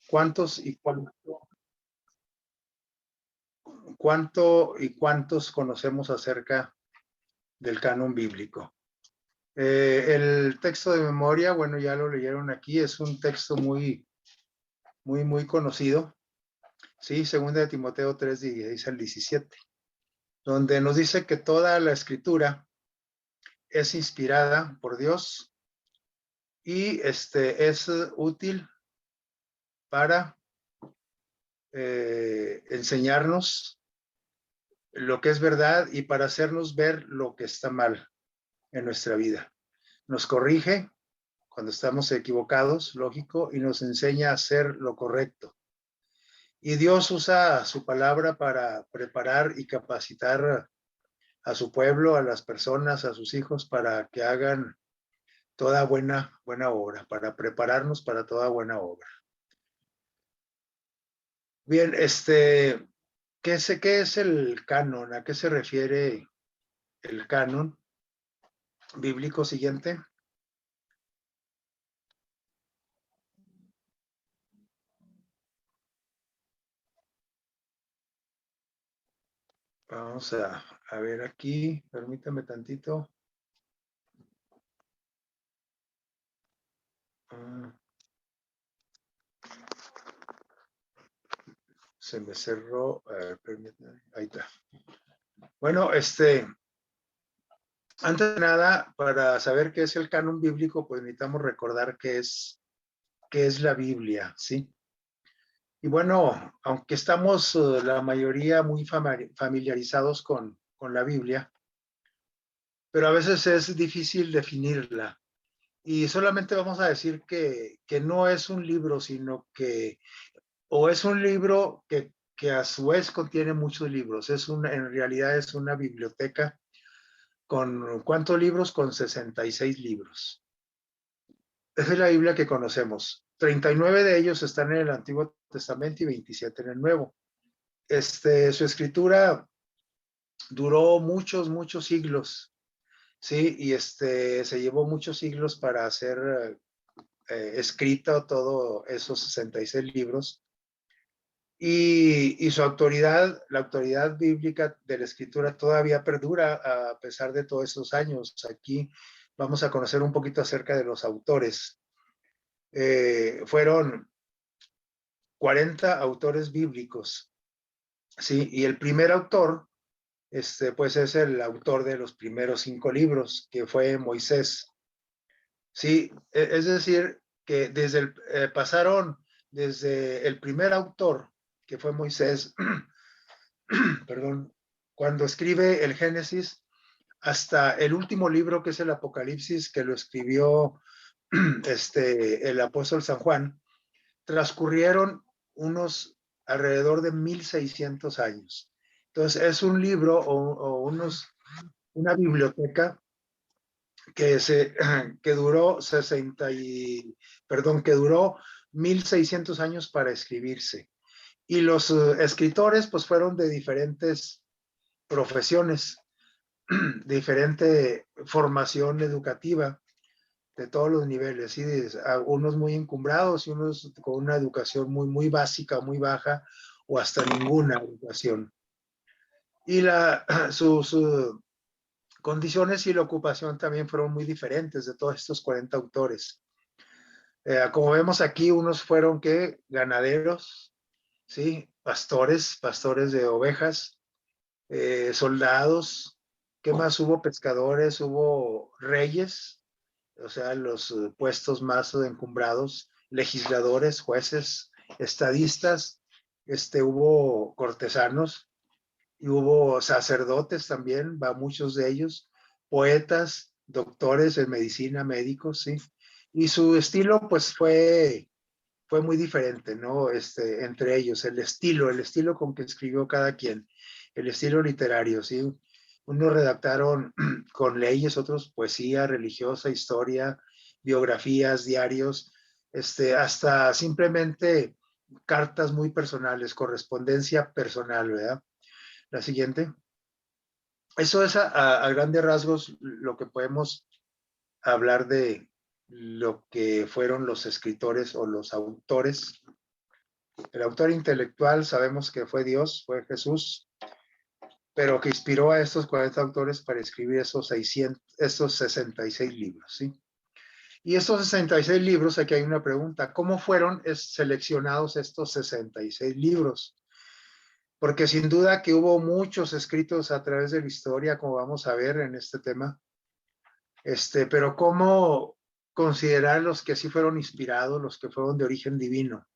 ¿Cuántos y cuántos conocemos acerca del canon bíblico? El texto de memoria, bueno, ya lo leyeron aquí, es un texto muy conocido, ¿sí? Segunda de Timoteo 3, 16 al 17, donde nos dice que toda la escritura es inspirada por Dios y es útil para enseñarnos lo que es verdad y para hacernos ver lo que está mal en nuestra vida. Nos corrige cuando estamos equivocados, lógico, y nos enseña a hacer lo correcto. Y Dios usa su palabra para preparar y capacitar a su pueblo, a las personas, a sus hijos, para que hagan toda buena obra, para prepararnos para toda buena obra. Bien, ¿qué es el canon? ¿A qué se refiere el canon bíblico? Siguiente. Vamos a ver aquí, permítame tantito. Se me cerró, permítame, ahí está. Bueno, antes de nada, para saber qué es el canon bíblico, pues necesitamos recordar qué es la Biblia, ¿sí? Y bueno, aunque estamos la mayoría muy familiarizados con la Biblia, pero a veces es difícil definirla. Y solamente vamos a decir que no es un libro, sino que, o es un libro que a su vez contiene muchos libros. En realidad es una biblioteca con, ¿cuántos libros? Con 66 libros. Esa es la Biblia que conocemos. 39 de ellos están en el Antiguo Testamento y 27 en el Nuevo. Su escritura duró muchos siglos, ¿sí? Y se llevó muchos siglos para hacer escrito todos esos 66 libros. Y su autoridad, la autoridad bíblica de la escritura todavía perdura a pesar de todos esos años. Aquí vamos a conocer un poquito acerca de los autores. Fueron 40 autores bíblicos, ¿sí? Y el primer autor, pues es el autor de los primeros 5 libros, que fue Moisés, ¿sí? Es decir, que pasaron desde el primer autor, que fue Moisés, perdón, cuando escribe el Génesis, hasta el último libro, que es el Apocalipsis, que lo escribió el apóstol San Juan, transcurrieron unos alrededor de 1600 años. Entonces, es un libro una biblioteca que duró 1600 años para escribirse. Y los escritores, pues, fueron de diferentes profesiones, diferente formación educativa de todos los niveles, ¿sí? Unos muy encumbrados y unos con una educación muy básica, muy baja o hasta ninguna educación. Y sus condiciones y la ocupación también fueron muy diferentes de todos estos 40 autores. Como vemos aquí, unos fueron ganaderos, ¿sí? Pastores de ovejas, soldados. ¿Qué más hubo? Pescadores, hubo reyes, o sea, los puestos más encumbrados, legisladores, jueces, estadistas, hubo cortesanos y hubo sacerdotes también, muchos de ellos, poetas, doctores en medicina, médicos, sí. Y su estilo, pues, fue muy diferente, ¿no? Entre ellos, el estilo con que escribió cada quien, el estilo literario, ¿sí? Unos redactaron con leyes, otros poesía religiosa, historia, biografías, diarios, hasta simplemente cartas muy personales, correspondencia personal, ¿verdad? La siguiente. Eso es a grandes rasgos lo que podemos hablar de lo que fueron los escritores o los autores El autor intelectual sabemos que fue Dios, fue Jesús, pero que inspiró a estos 40 autores para escribir estos 66 libros, ¿sí? Y estos 66 libros, aquí hay una pregunta, ¿cómo fueron seleccionados estos 66 libros? Porque sin duda que hubo muchos escritos a través de la historia, como vamos a ver en este tema, pero ¿cómo considerar los que sí fueron inspirados, los que fueron de origen divino,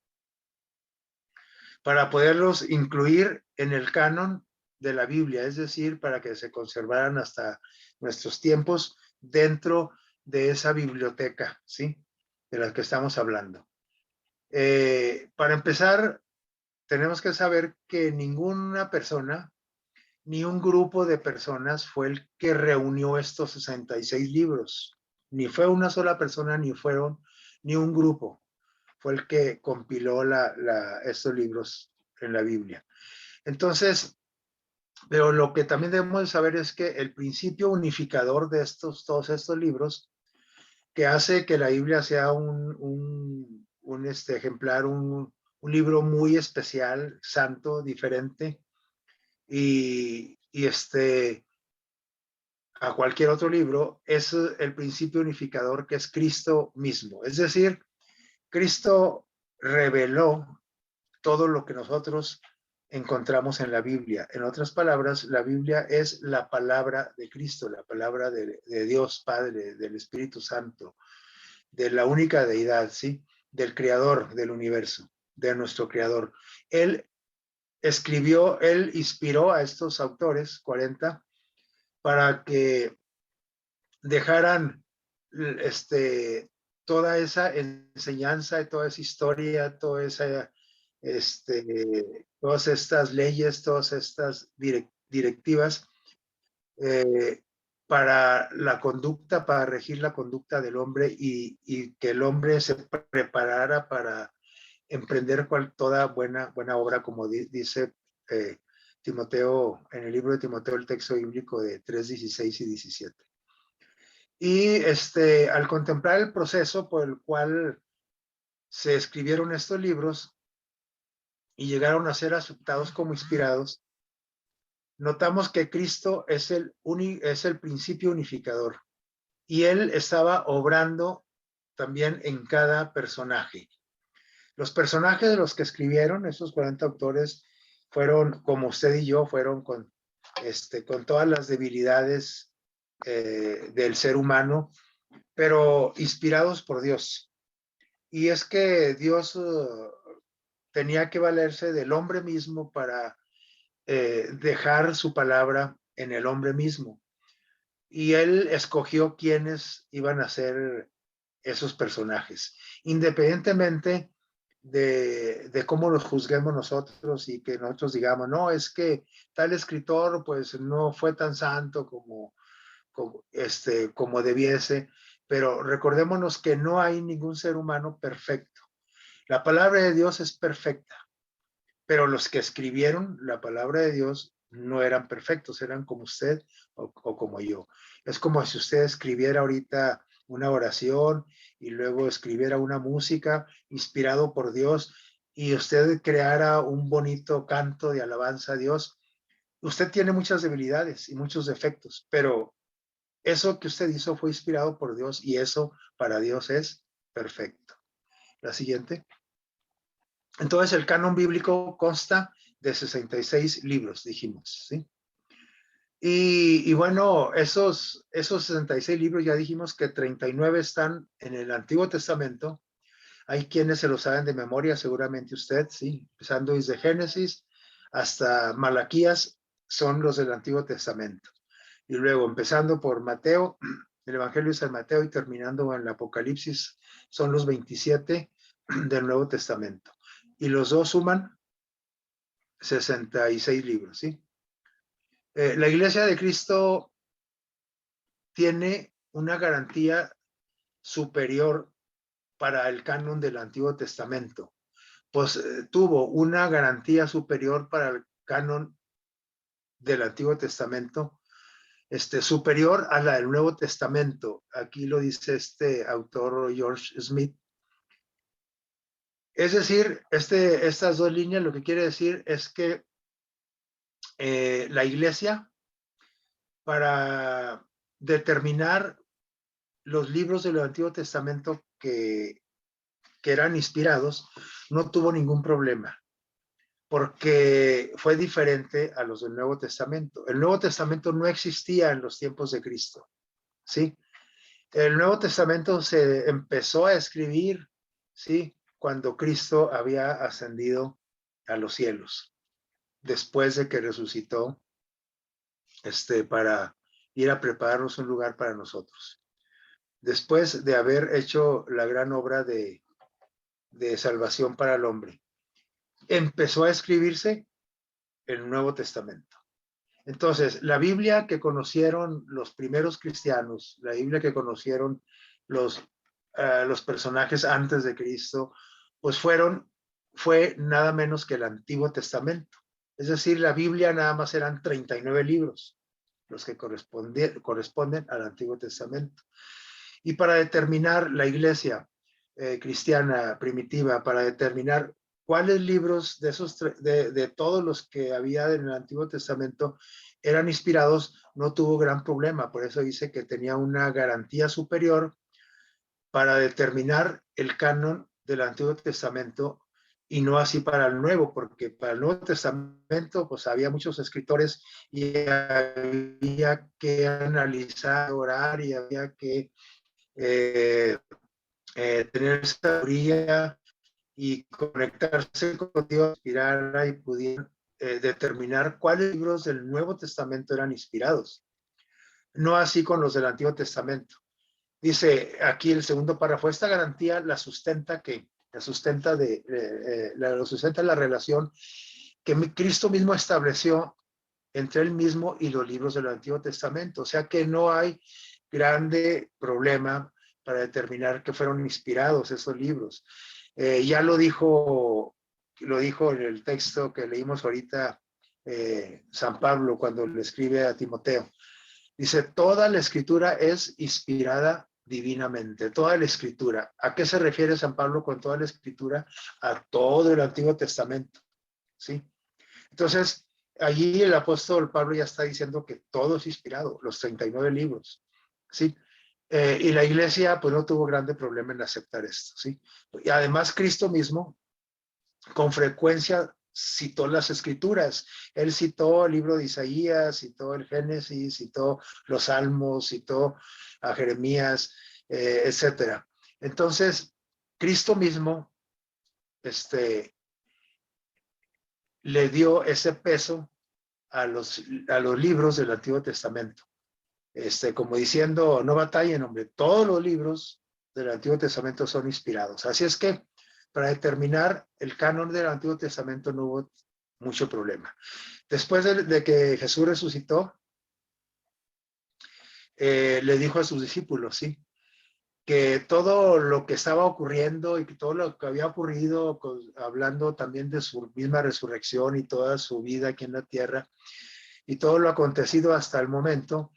para poderlos incluir en el canon de la Biblia, es decir, para que se conservaran hasta nuestros tiempos dentro de esa biblioteca, ¿sí? De la que estamos hablando. Para empezar, tenemos que saber que ninguna persona, ni un grupo de personas fue el que reunió estos 66 libros. Ni fue una sola persona, ni un grupo. Fue el que compiló estos libros en la Biblia. Entonces, pero lo que también debemos saber es que el principio unificador de todos estos libros, que hace que la Biblia sea un ejemplar, un libro muy especial, santo, diferente, y a cualquier otro libro, es el principio unificador que es Cristo mismo. Es decir, Cristo reveló todo lo que nosotros encontramos en la Biblia. En otras palabras, la Biblia es la palabra de Cristo, la palabra de Dios Padre, del Espíritu Santo, de la única deidad, ¿sí? Del creador del universo, de nuestro creador. Él él inspiró a estos autores, 40, para que dejaran toda esa enseñanza, toda esa historia, todas estas leyes, todas estas directivas para la conducta, para regir la conducta del hombre y que el hombre se preparara para emprender toda buena obra, como dice eh, Timoteo, en el libro de Timoteo, el texto bíblico de 3:16 y 17. Y al contemplar el proceso por el cual se escribieron estos libros y llegaron a ser aceptados como inspirados, notamos que Cristo es el principio unificador y él estaba obrando también en cada personaje. Los personajes de los que escribieron, esos 40 autores, fueron como usted y yo, fueron con todas las debilidades del ser humano, pero inspirados por Dios. Y es que Dios tenía que valerse del hombre mismo para dejar su palabra en el hombre mismo. Y él escogió quiénes iban a ser esos personajes, independientemente de cómo los juzguemos nosotros y que nosotros digamos, no, es que tal escritor pues no fue tan santo como debiese, pero recordémonos que no hay ningún ser humano perfecto. La palabra de Dios es perfecta, pero los que escribieron la palabra de Dios no eran perfectos, eran como usted o como yo. Es como si usted escribiera ahorita una oración y luego escribiera una música inspirado por Dios y usted creara un bonito canto de alabanza a Dios. Usted tiene muchas debilidades y muchos defectos, pero eso que usted hizo fue inspirado por Dios y eso para Dios es perfecto. La siguiente. Entonces el canon bíblico consta de 66 libros, dijimos, ¿sí? Y bueno, esos 66 libros ya dijimos que 39 están en el Antiguo Testamento. Hay quienes se lo saben de memoria, seguramente usted, ¿sí? Empezando desde Génesis hasta Malaquías, son los del Antiguo Testamento. Y luego empezando por Mateo, el Evangelio de San Mateo y terminando en el Apocalipsis, son los 27 del Nuevo Testamento. Y los dos suman 66 libros, ¿sí? La Iglesia de Cristo tiene una garantía superior para el canon del Antiguo Testamento. Pues tuvo una garantía superior para el canon del Antiguo Testamento, superior a la del Nuevo Testamento. Aquí lo dice este autor George Smith. Es decir, estas dos líneas lo que quiere decir es que la iglesia, para determinar los libros del Antiguo Testamento que eran inspirados, no tuvo ningún problema, porque fue diferente a los del Nuevo Testamento. El Nuevo Testamento no existía en los tiempos de Cristo, ¿sí? El Nuevo Testamento se empezó a escribir, ¿sí? Cuando Cristo había ascendido a los cielos, después de que resucitó, para ir a prepararnos un lugar para nosotros. Después de haber hecho la gran obra de salvación para el hombre, empezó a escribirse el Nuevo Testamento. Entonces, la Biblia que conocieron los primeros cristianos, la Biblia que conocieron los personajes antes de Cristo, pues fue nada menos que el Antiguo Testamento. Es decir, la Biblia nada más eran 39 libros, los que corresponden al Antiguo Testamento. Y para determinar la iglesia cristiana primitiva, para determinar cuáles libros de todos los que había en el Antiguo Testamento eran inspirados, no tuvo gran problema. Por eso dice que tenía una garantía superior para determinar el canon del Antiguo Testamento y no así para el Nuevo, porque para el Nuevo Testamento pues había muchos escritores y había que analizar, orar y había que tener sabiduría y conectarse con Dios, inspirara y pudiera determinar cuáles libros del Nuevo Testamento eran inspirados. No así con los del Antiguo Testamento. Dice aquí el segundo párrafo, esta garantía la sustenta la relación que Cristo mismo estableció entre él mismo y los libros del Antiguo Testamento. O sea que no hay grande problema para determinar que fueron inspirados esos libros. Ya lo dijo en el texto que leímos ahorita San Pablo cuando le escribe a Timoteo. Dice, toda la escritura es inspirada divinamente, toda la escritura. ¿A qué se refiere San Pablo con toda la escritura? A todo el Antiguo Testamento, ¿sí? Entonces, allí el apóstol Pablo ya está diciendo que todo es inspirado, los 39 libros, ¿sí? Y la iglesia pues no tuvo grande problema en aceptar esto, ¿sí? Y además Cristo mismo con frecuencia citó las escrituras. Él citó el libro de Isaías, citó el Génesis, citó los Salmos, citó a Jeremías, etcétera. Entonces, Cristo mismo, le dio ese peso a los libros del Antiguo Testamento. Como diciendo, no batallen, hombre, todos los libros del Antiguo Testamento son inspirados. Así es que para determinar el canon del Antiguo Testamento no hubo mucho problema. Después de que Jesús resucitó, le dijo a sus discípulos, ¿sí? Que todo lo que estaba ocurriendo y que todo lo que había ocurrido, hablando también de su misma resurrección y toda su vida aquí en la tierra, y todo lo acontecido hasta el momento,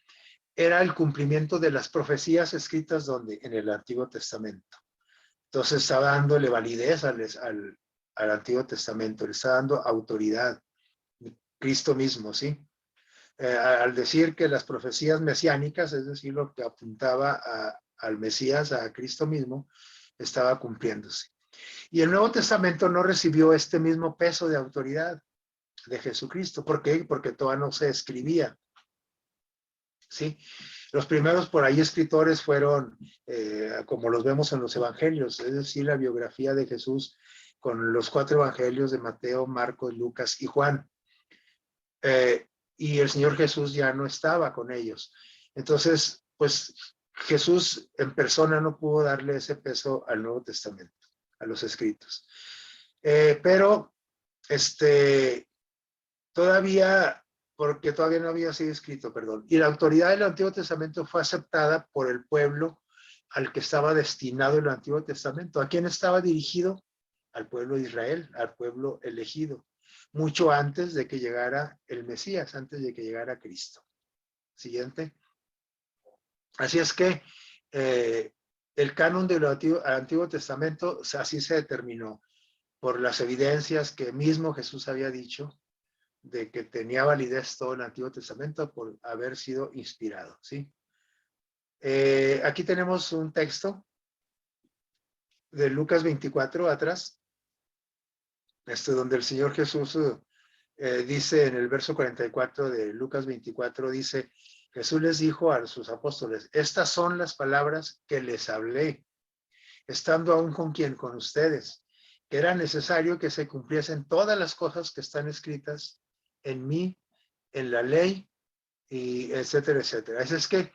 era el cumplimiento de las profecías escritas donde en el Antiguo Testamento. Entonces estaba dándole validez al Antiguo Testamento, le está dando autoridad, Cristo mismo, ¿sí? Al decir que las profecías mesiánicas, es decir, lo que apuntaba al Mesías, a Cristo mismo, estaba cumpliéndose. Y el Nuevo Testamento no recibió este mismo peso de autoridad de Jesucristo. ¿Por qué? Porque todavía no se escribía, ¿sí? Los primeros por ahí escritores fueron, como los vemos en los evangelios, es decir, la biografía de Jesús con los 4 evangelios de Mateo, Marcos, Lucas y Juan. Y el Señor Jesús ya no estaba con ellos. Entonces, pues Jesús en persona no pudo darle ese peso al Nuevo Testamento, a los escritos. Pero todavía, porque todavía no había sido escrito, perdón. Y la autoridad del Antiguo Testamento fue aceptada por el pueblo al que estaba destinado el Antiguo Testamento. ¿A quién estaba dirigido? Al pueblo de Israel, al pueblo elegido, mucho antes de que llegara el Mesías, antes de que llegara Cristo. Siguiente. Así es que el canon del Antiguo Testamento así se determinó. por las evidencias que mismo Jesús había dicho de que tenía validez todo el Antiguo Testamento por haber sido inspirado, ¿sí? Aquí tenemos un texto de Lucas 24 atrás, donde el Señor Jesús dice en el verso 44 de Lucas 24, dice, Jesús les dijo a sus apóstoles, estas son las palabras que les hablé, estando aún con ustedes, que era necesario que se cumpliesen todas las cosas que están escritas en mí, en la ley, y etcétera, etcétera. Así es que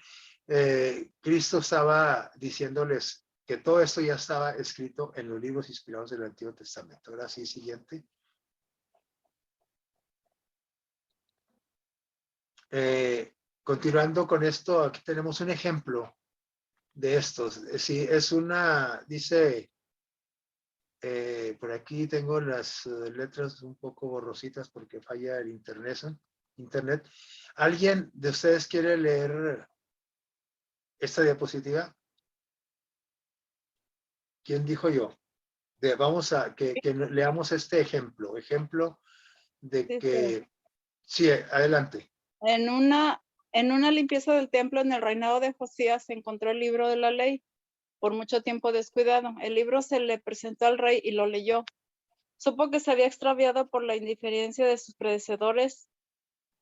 Cristo estaba diciéndoles que todo esto ya estaba escrito en los libros inspirados del Antiguo Testamento. Ahora sí, siguiente. Continuando con esto, aquí tenemos un ejemplo de estos. Sí, es una, dice, por aquí tengo las letras un poco borrositas porque falla el internet. ¿Alguien de ustedes quiere leer esta diapositiva? ¿Quién dijo yo? Vamos a que leamos este ejemplo de Dice, que, sí, adelante. en una limpieza del templo en el reinado de Josías se encontró el libro de la ley, por mucho tiempo descuidado. El libro se le presentó al rey y lo leyó. Supo que se había extraviado por la indiferencia de sus predecesores.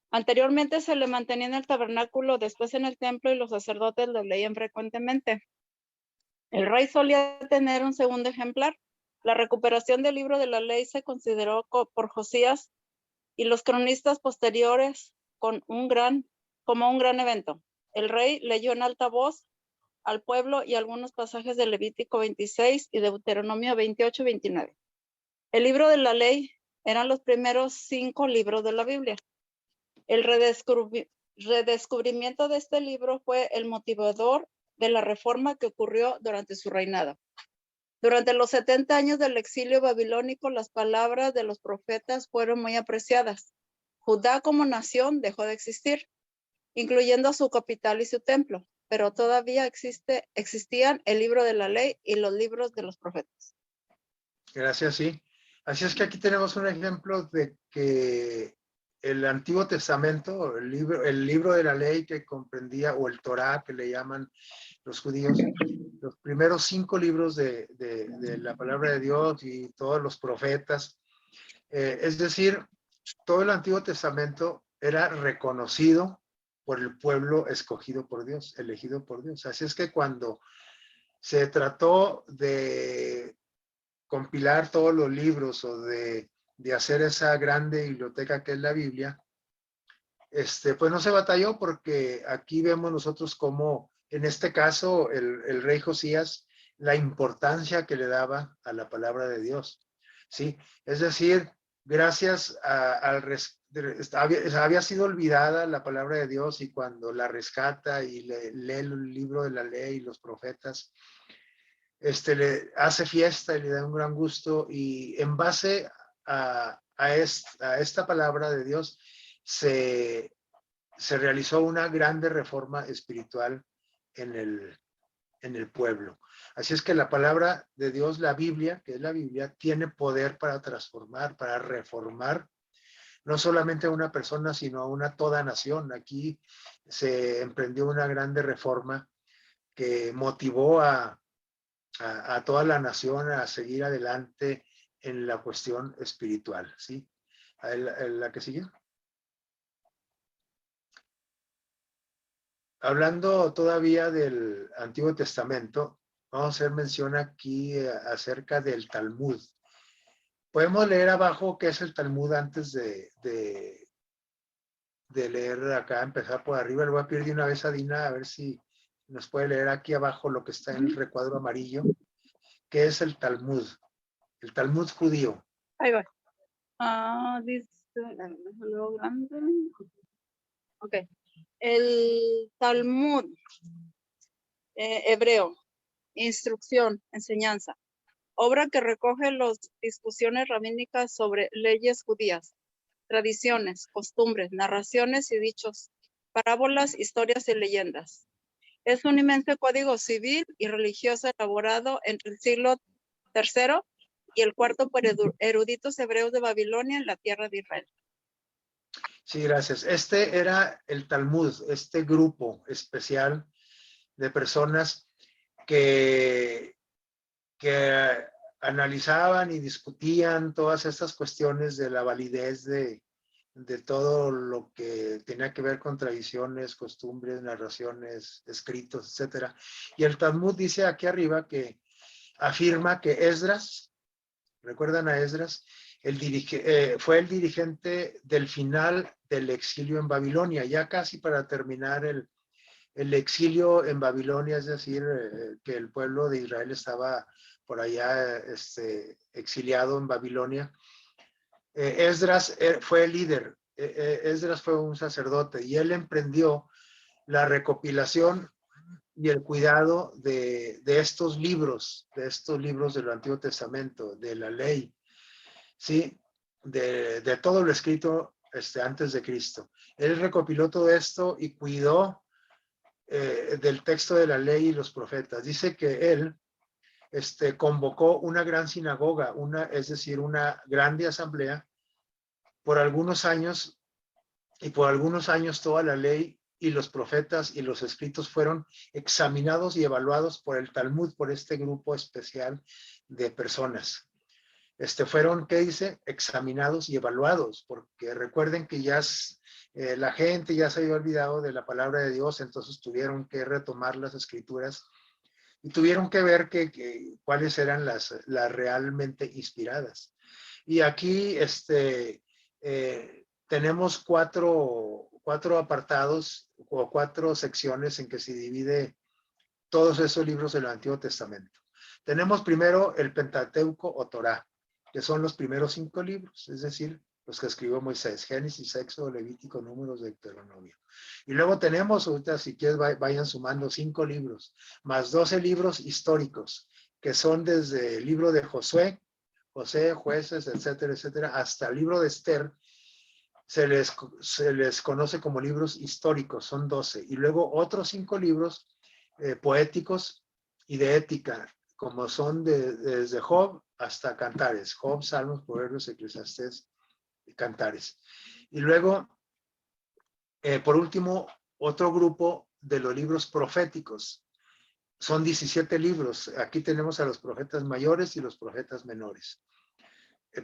Anteriormente se le mantenía en el tabernáculo, después en el templo, y los sacerdotes lo leían frecuentemente. El rey solía tener un segundo ejemplar. La recuperación del libro de la ley se consideró por Josías y los cronistas posteriores como un gran evento. El rey leyó en alta voz al pueblo y algunos pasajes de Levítico 26 y Deuteronomio 28 y 29. El libro de la ley eran los primeros 5 libros de la Biblia. El redescubrimiento de este libro fue el motivador de la reforma que ocurrió durante su reinado. Durante los 70 años del exilio babilónico, las palabras de los profetas fueron muy apreciadas. Judá como nación dejó de existir, incluyendo su capital y su templo, pero todavía existían el libro de la ley y los libros de los profetas. Gracias, sí. Así es que aquí tenemos un ejemplo de que el Antiguo Testamento, el libro de la ley que comprendía, o el Torá que le llaman los judíos, los primeros 5 libros de la palabra de Dios y todos los profetas, es decir, todo el Antiguo Testamento era reconocido por el pueblo escogido por Dios, elegido por Dios. Así es que cuando se trató de compilar todos los libros o de hacer esa grande biblioteca que es la Biblia, pues no se batalló, porque aquí vemos nosotros cómo, en este caso, el rey Josías, la importancia que le daba a la palabra de Dios, ¿sí? Es decir, gracias había sido olvidada la palabra de Dios, y cuando la rescata y lee el libro de la ley y los profetas, le hace fiesta y le da un gran gusto, y en base a esta palabra de Dios se realizó una grande reforma espiritual en el pueblo. Así es que la palabra de Dios, la Biblia, que es la Biblia, tiene poder para transformar, para reformar, no solamente a una persona, sino a una toda nación. Aquí se emprendió una grande reforma que motivó a toda la nación a seguir adelante en la cuestión espiritual, ¿sí? La que sigue. Hablando todavía del Antiguo Testamento, vamos a hacer mención aquí acerca del Talmud. Podemos leer abajo qué es el Talmud antes de leer acá, empezar por arriba. Le voy a pedir de una vez a Dina a ver si nos puede leer aquí abajo lo que está en el recuadro amarillo. ¿Qué es el Talmud? El Talmud judío. Ahí va. Dice, déjalo grande. Ok. El Talmud hebreo, instrucción, enseñanza, obra que recoge las discusiones rabínicas sobre leyes judías, tradiciones, costumbres, narraciones y dichos, parábolas, historias y leyendas. Es un inmenso código civil y religioso elaborado entre el siglo III y el cuarto por eruditos hebreos de Babilonia en la tierra de Israel. Sí, gracias. Este era el Talmud, este grupo especial de personas que analizaban y discutían todas estas cuestiones de la validez de todo lo que tenía que ver con tradiciones, costumbres, narraciones, escritos, etcétera. Y el Talmud dice aquí arriba que afirma que Esdras, ¿recuerdan a Esdras? Fue el dirigente del final del exilio en Babilonia, ya casi para terminar el exilio en Babilonia, es decir, que el pueblo de Israel estaba por allá exiliado en Babilonia. Esdras fue el líder, Esdras fue un sacerdote y él emprendió la recopilación y el cuidado de estos libros del Antiguo Testamento, de la ley, ¿sí? De todo lo escrito antes de Cristo. Él recopiló todo esto y cuidó del texto de la ley y los profetas. Dice que él convocó una gran sinagoga, es decir, una grande asamblea, por algunos años, y por algunos años toda la ley y los profetas y los escritos fueron examinados y evaluados por el Talmud, por este grupo especial de personas. Fueron, ¿qué dice? Examinados y evaluados, porque recuerden que ya la gente ya se había olvidado de la palabra de Dios, entonces tuvieron que retomar las escrituras y tuvieron que ver cuáles eran las realmente inspiradas. Y aquí tenemos cuatro apartados o cuatro secciones en que se divide todos esos libros del Antiguo Testamento. Tenemos primero el Pentateuco o Torá, que son los primeros 5 libros, es decir, los que escribió Moisés: Génesis, Éxodo, Levítico, Números, Deuteronomio. Y luego tenemos, ahorita si quieres vayan sumando 5 libros, más 12 libros históricos, que son desde el libro de Josué, Jueces, etcétera, etcétera, hasta el libro de Esther. Se les conoce como libros históricos, son 12. Y luego otros 5 libros poéticos y de ética, como son desde Job hasta Cantares. Job, Salmos, Proverbios, Eclesiastés y Cantares. Y luego, por último, otro grupo de los libros proféticos. Son 17 libros. Aquí tenemos a los profetas mayores y los profetas menores.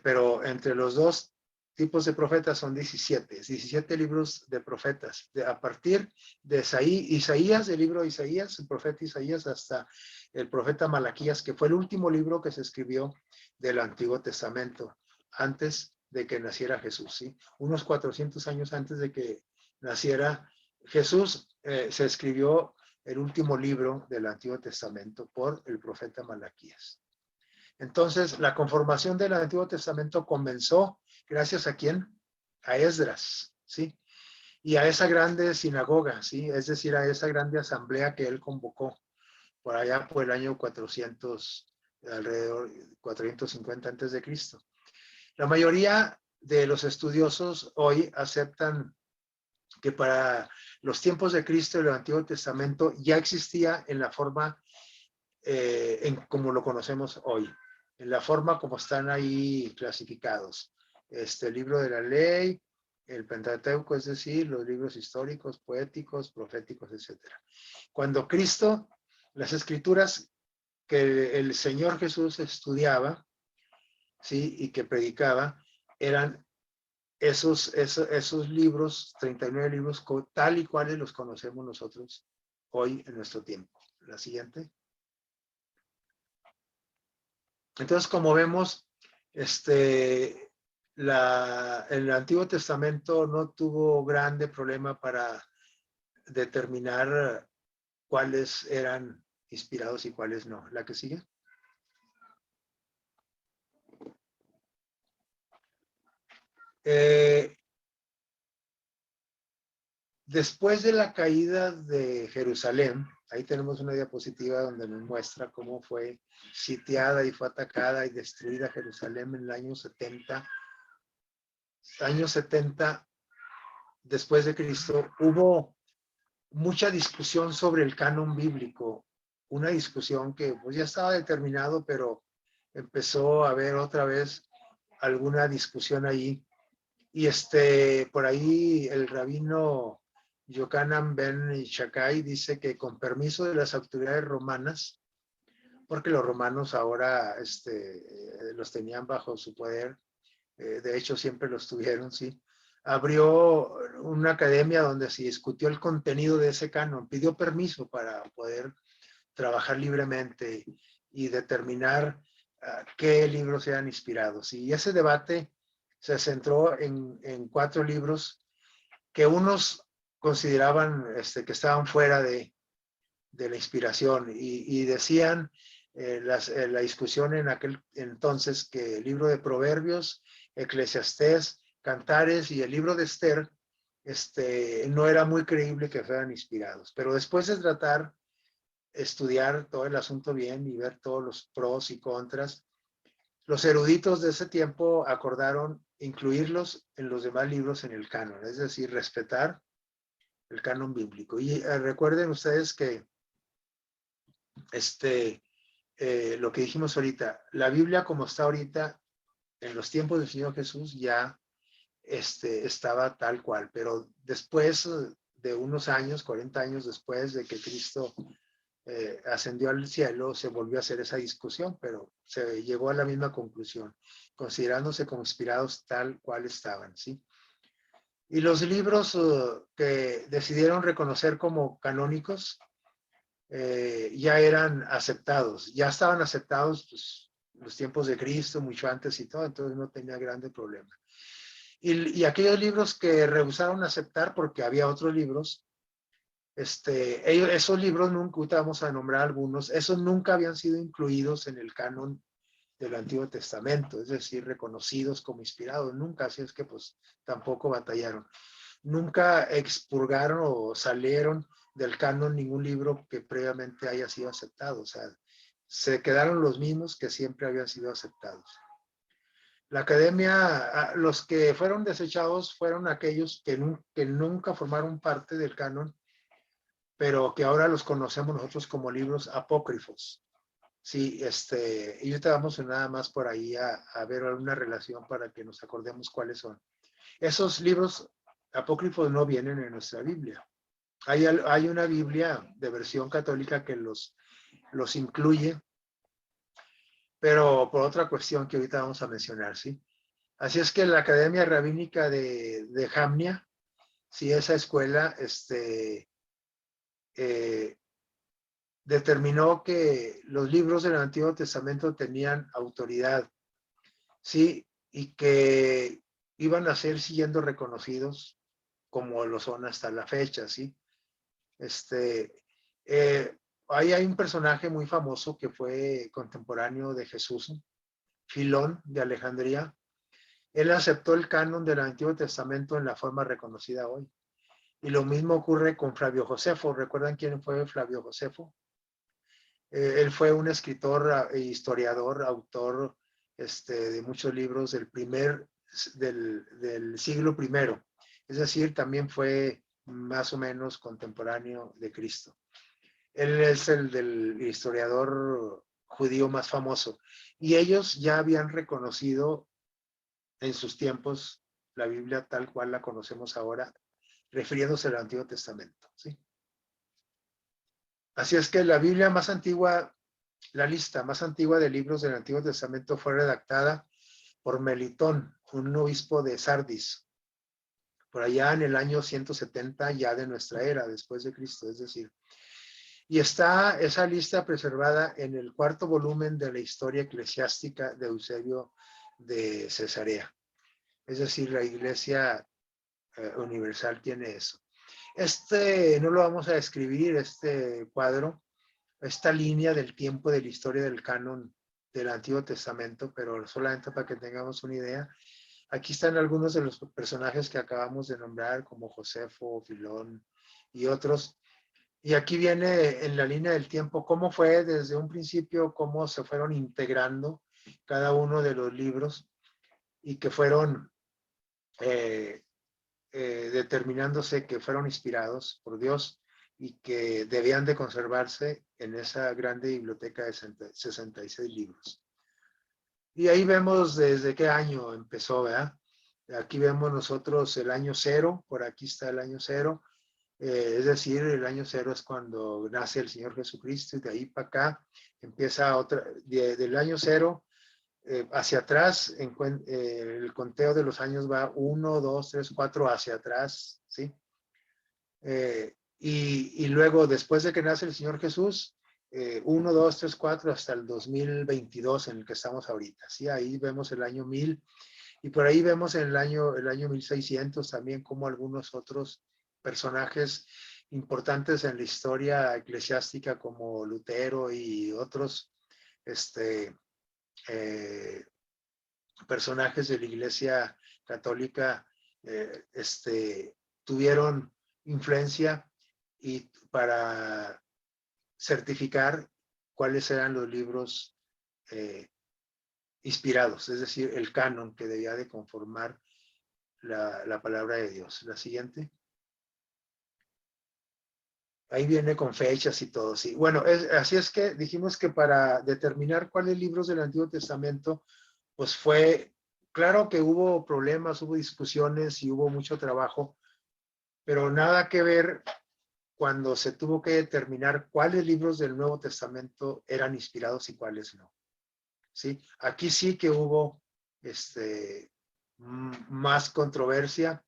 Pero entre los dos tipos de profetas son 17 libros de profetas, a partir de Isaías, del libro de Isaías, el profeta Isaías, hasta el profeta Malaquías, que fue el último libro que se escribió del Antiguo Testamento, antes de que naciera Jesús, ¿sí? Unos 400 años antes de que naciera Jesús, se escribió el último libro del Antiguo Testamento por el profeta Malaquías. Entonces, la conformación del Antiguo Testamento comenzó gracias a ¿quién? A Esdras, ¿sí? Y a esa grande sinagoga, ¿sí? Es decir, a esa grande asamblea que él convocó por allá por el año 400, alrededor 450 antes de Cristo. La mayoría de los estudiosos hoy aceptan que para los tiempos de Cristo el Antiguo Testamento ya existía en la forma como lo conocemos hoy, en la forma como están ahí clasificados. El libro de la ley, el Pentateuco, es decir, los libros históricos, poéticos, proféticos, etc. Cuando Cristo, las escrituras que el Señor Jesús estudiaba, ¿sí? Y que predicaba, eran esos libros, 39 libros, tal y cuales los conocemos nosotros hoy en nuestro tiempo. La siguiente. Entonces, como vemos, el Antiguo Testamento no tuvo grande problema para determinar cuáles eran inspirados y cuáles no. ¿La que sigue? Después de la caída de Jerusalén, ahí tenemos una diapositiva donde nos muestra cómo fue sitiada y fue atacada y destruida Jerusalén en el año 70. Año 70 después de Cristo, hubo mucha discusión sobre el canon bíblico, una discusión que pues ya estaba determinado, pero empezó a haber otra vez alguna discusión ahí. Y por ahí el rabino Yochanan ben Shakai dice que con permiso de las autoridades romanas, porque los romanos ahora los tenían bajo su poder, de hecho siempre los tuvieron, sí, abrió una academia donde se discutió el contenido de ese canon, pidió permiso para poder trabajar libremente y determinar qué libros eran inspirados. Y ese debate se centró en 4 libros que unos consideraban que estaban fuera de la inspiración y decían la discusión en aquel entonces que el libro de Proverbios, Eclesiastés, Cantares y el libro de Esther no era muy creíble que fueran inspirados. Pero después de tratar, estudiar todo el asunto bien y ver todos los pros y contras, los eruditos de ese tiempo acordaron incluirlos en los demás libros en el canon, es decir, respetar el canon bíblico. Y recuerden ustedes que lo que dijimos ahorita, la Biblia como está ahorita, en los tiempos del Señor Jesús ya estaba tal cual, pero después de unos años, 40 años después de que Cristo ascendió al cielo, se volvió a hacer esa discusión, pero se llegó a la misma conclusión, considerándose como inspirados tal cual estaban, ¿sí? Y los libros que decidieron reconocer como canónicos ya eran aceptados, ya estaban aceptados pues, los tiempos de Cristo, mucho antes y todo, entonces no tenía grande problema. Y aquellos libros que rehusaron aceptar porque había otros libros, esos libros nunca, ahorita vamos a nombrar algunos, esos nunca habían sido incluidos en el canon del Antiguo Testamento, es decir, reconocidos como inspirados, nunca, así es que pues tampoco batallaron. Nunca expurgaron o salieron del canon ningún libro que previamente haya sido aceptado, o sea, se quedaron los mismos que siempre habían sido aceptados. La academia, los que fueron desechados fueron aquellos que nunca formaron parte del canon, pero que ahora los conocemos nosotros como libros apócrifos. Sí, y ahorita vamos nada más por ahí a ver alguna relación para que nos acordemos cuáles son. Esos libros apócrifos no vienen en nuestra Biblia. Hay una Biblia de versión católica que los incluye, pero por otra cuestión que ahorita vamos a mencionar, ¿sí? Así es que la Academia Rabínica de Jamnia, sí, esa escuela, determinó que los libros del Antiguo Testamento tenían autoridad, sí, y que iban a ser siguiendo reconocidos como lo son hasta la fecha, sí. Ahí hay un personaje muy famoso que fue contemporáneo de Jesús, Filón de Alejandría. Él aceptó el canon del Antiguo Testamento en la forma reconocida hoy. Y lo mismo ocurre con Flavio Josefo. ¿Recuerdan quién fue Flavio Josefo? Él fue un escritor, historiador, autor de muchos libros del siglo I. Es decir, también fue más o menos contemporáneo de Cristo. Él es el del historiador judío más famoso. Y ellos ya habían reconocido en sus tiempos la Biblia tal cual la conocemos ahora, refiriéndose al Antiguo Testamento, ¿sí? Así es que la Biblia más antigua, la lista más antigua de libros del Antiguo Testamento fue redactada por Melitón, un obispo de Sardis, por allá en el año 170 ya de nuestra era, después de Cristo, es decir. Y está esa lista preservada en el 4º volumen de la historia eclesiástica de Eusebio de Cesarea. Es decir, la Iglesia Universal tiene eso. No lo vamos a describir, este cuadro, esta línea del tiempo de la historia del canon del Antiguo Testamento, pero solamente para que tengamos una idea. Aquí están algunos de los personajes que acabamos de nombrar, como Josefo, Filón y otros. Y aquí viene en la línea del tiempo cómo fue desde un principio, cómo se fueron integrando cada uno de los libros y que fueron determinándose que fueron inspirados por Dios y que debían de conservarse en esa grande biblioteca de 66 libros. Y ahí vemos desde qué año empezó, ¿verdad? Aquí vemos nosotros el año cero, por aquí está el año cero, es decir, el año cero es cuando nace el Señor Jesucristo y de ahí para acá empieza otra, del año cero hacia atrás, el conteo de los años va 1, 2, 3, 4 hacia atrás, ¿sí? Y luego, después de que nace el Señor Jesús, 1, 2, 3, 4 hasta el 2022 en el que estamos ahorita, ¿sí? Ahí vemos el año 1000 y por ahí vemos el año 1600 también como algunos otros personajes importantes en la historia eclesiástica como Lutero y otros eh, personajes de la Iglesia Católica tuvieron influencia y para certificar cuáles eran los libros inspirados, es decir, el canon que debía de conformar la palabra de Dios. La siguiente. Ahí viene con fechas y todo, sí. Bueno, así es que dijimos que para determinar cuáles libros del Antiguo Testamento, pues fue, claro que hubo problemas, hubo discusiones y hubo mucho trabajo, pero nada que ver cuando se tuvo que determinar cuáles libros del Nuevo Testamento eran inspirados y cuáles no. ¿Sí? Aquí sí que hubo más controversia,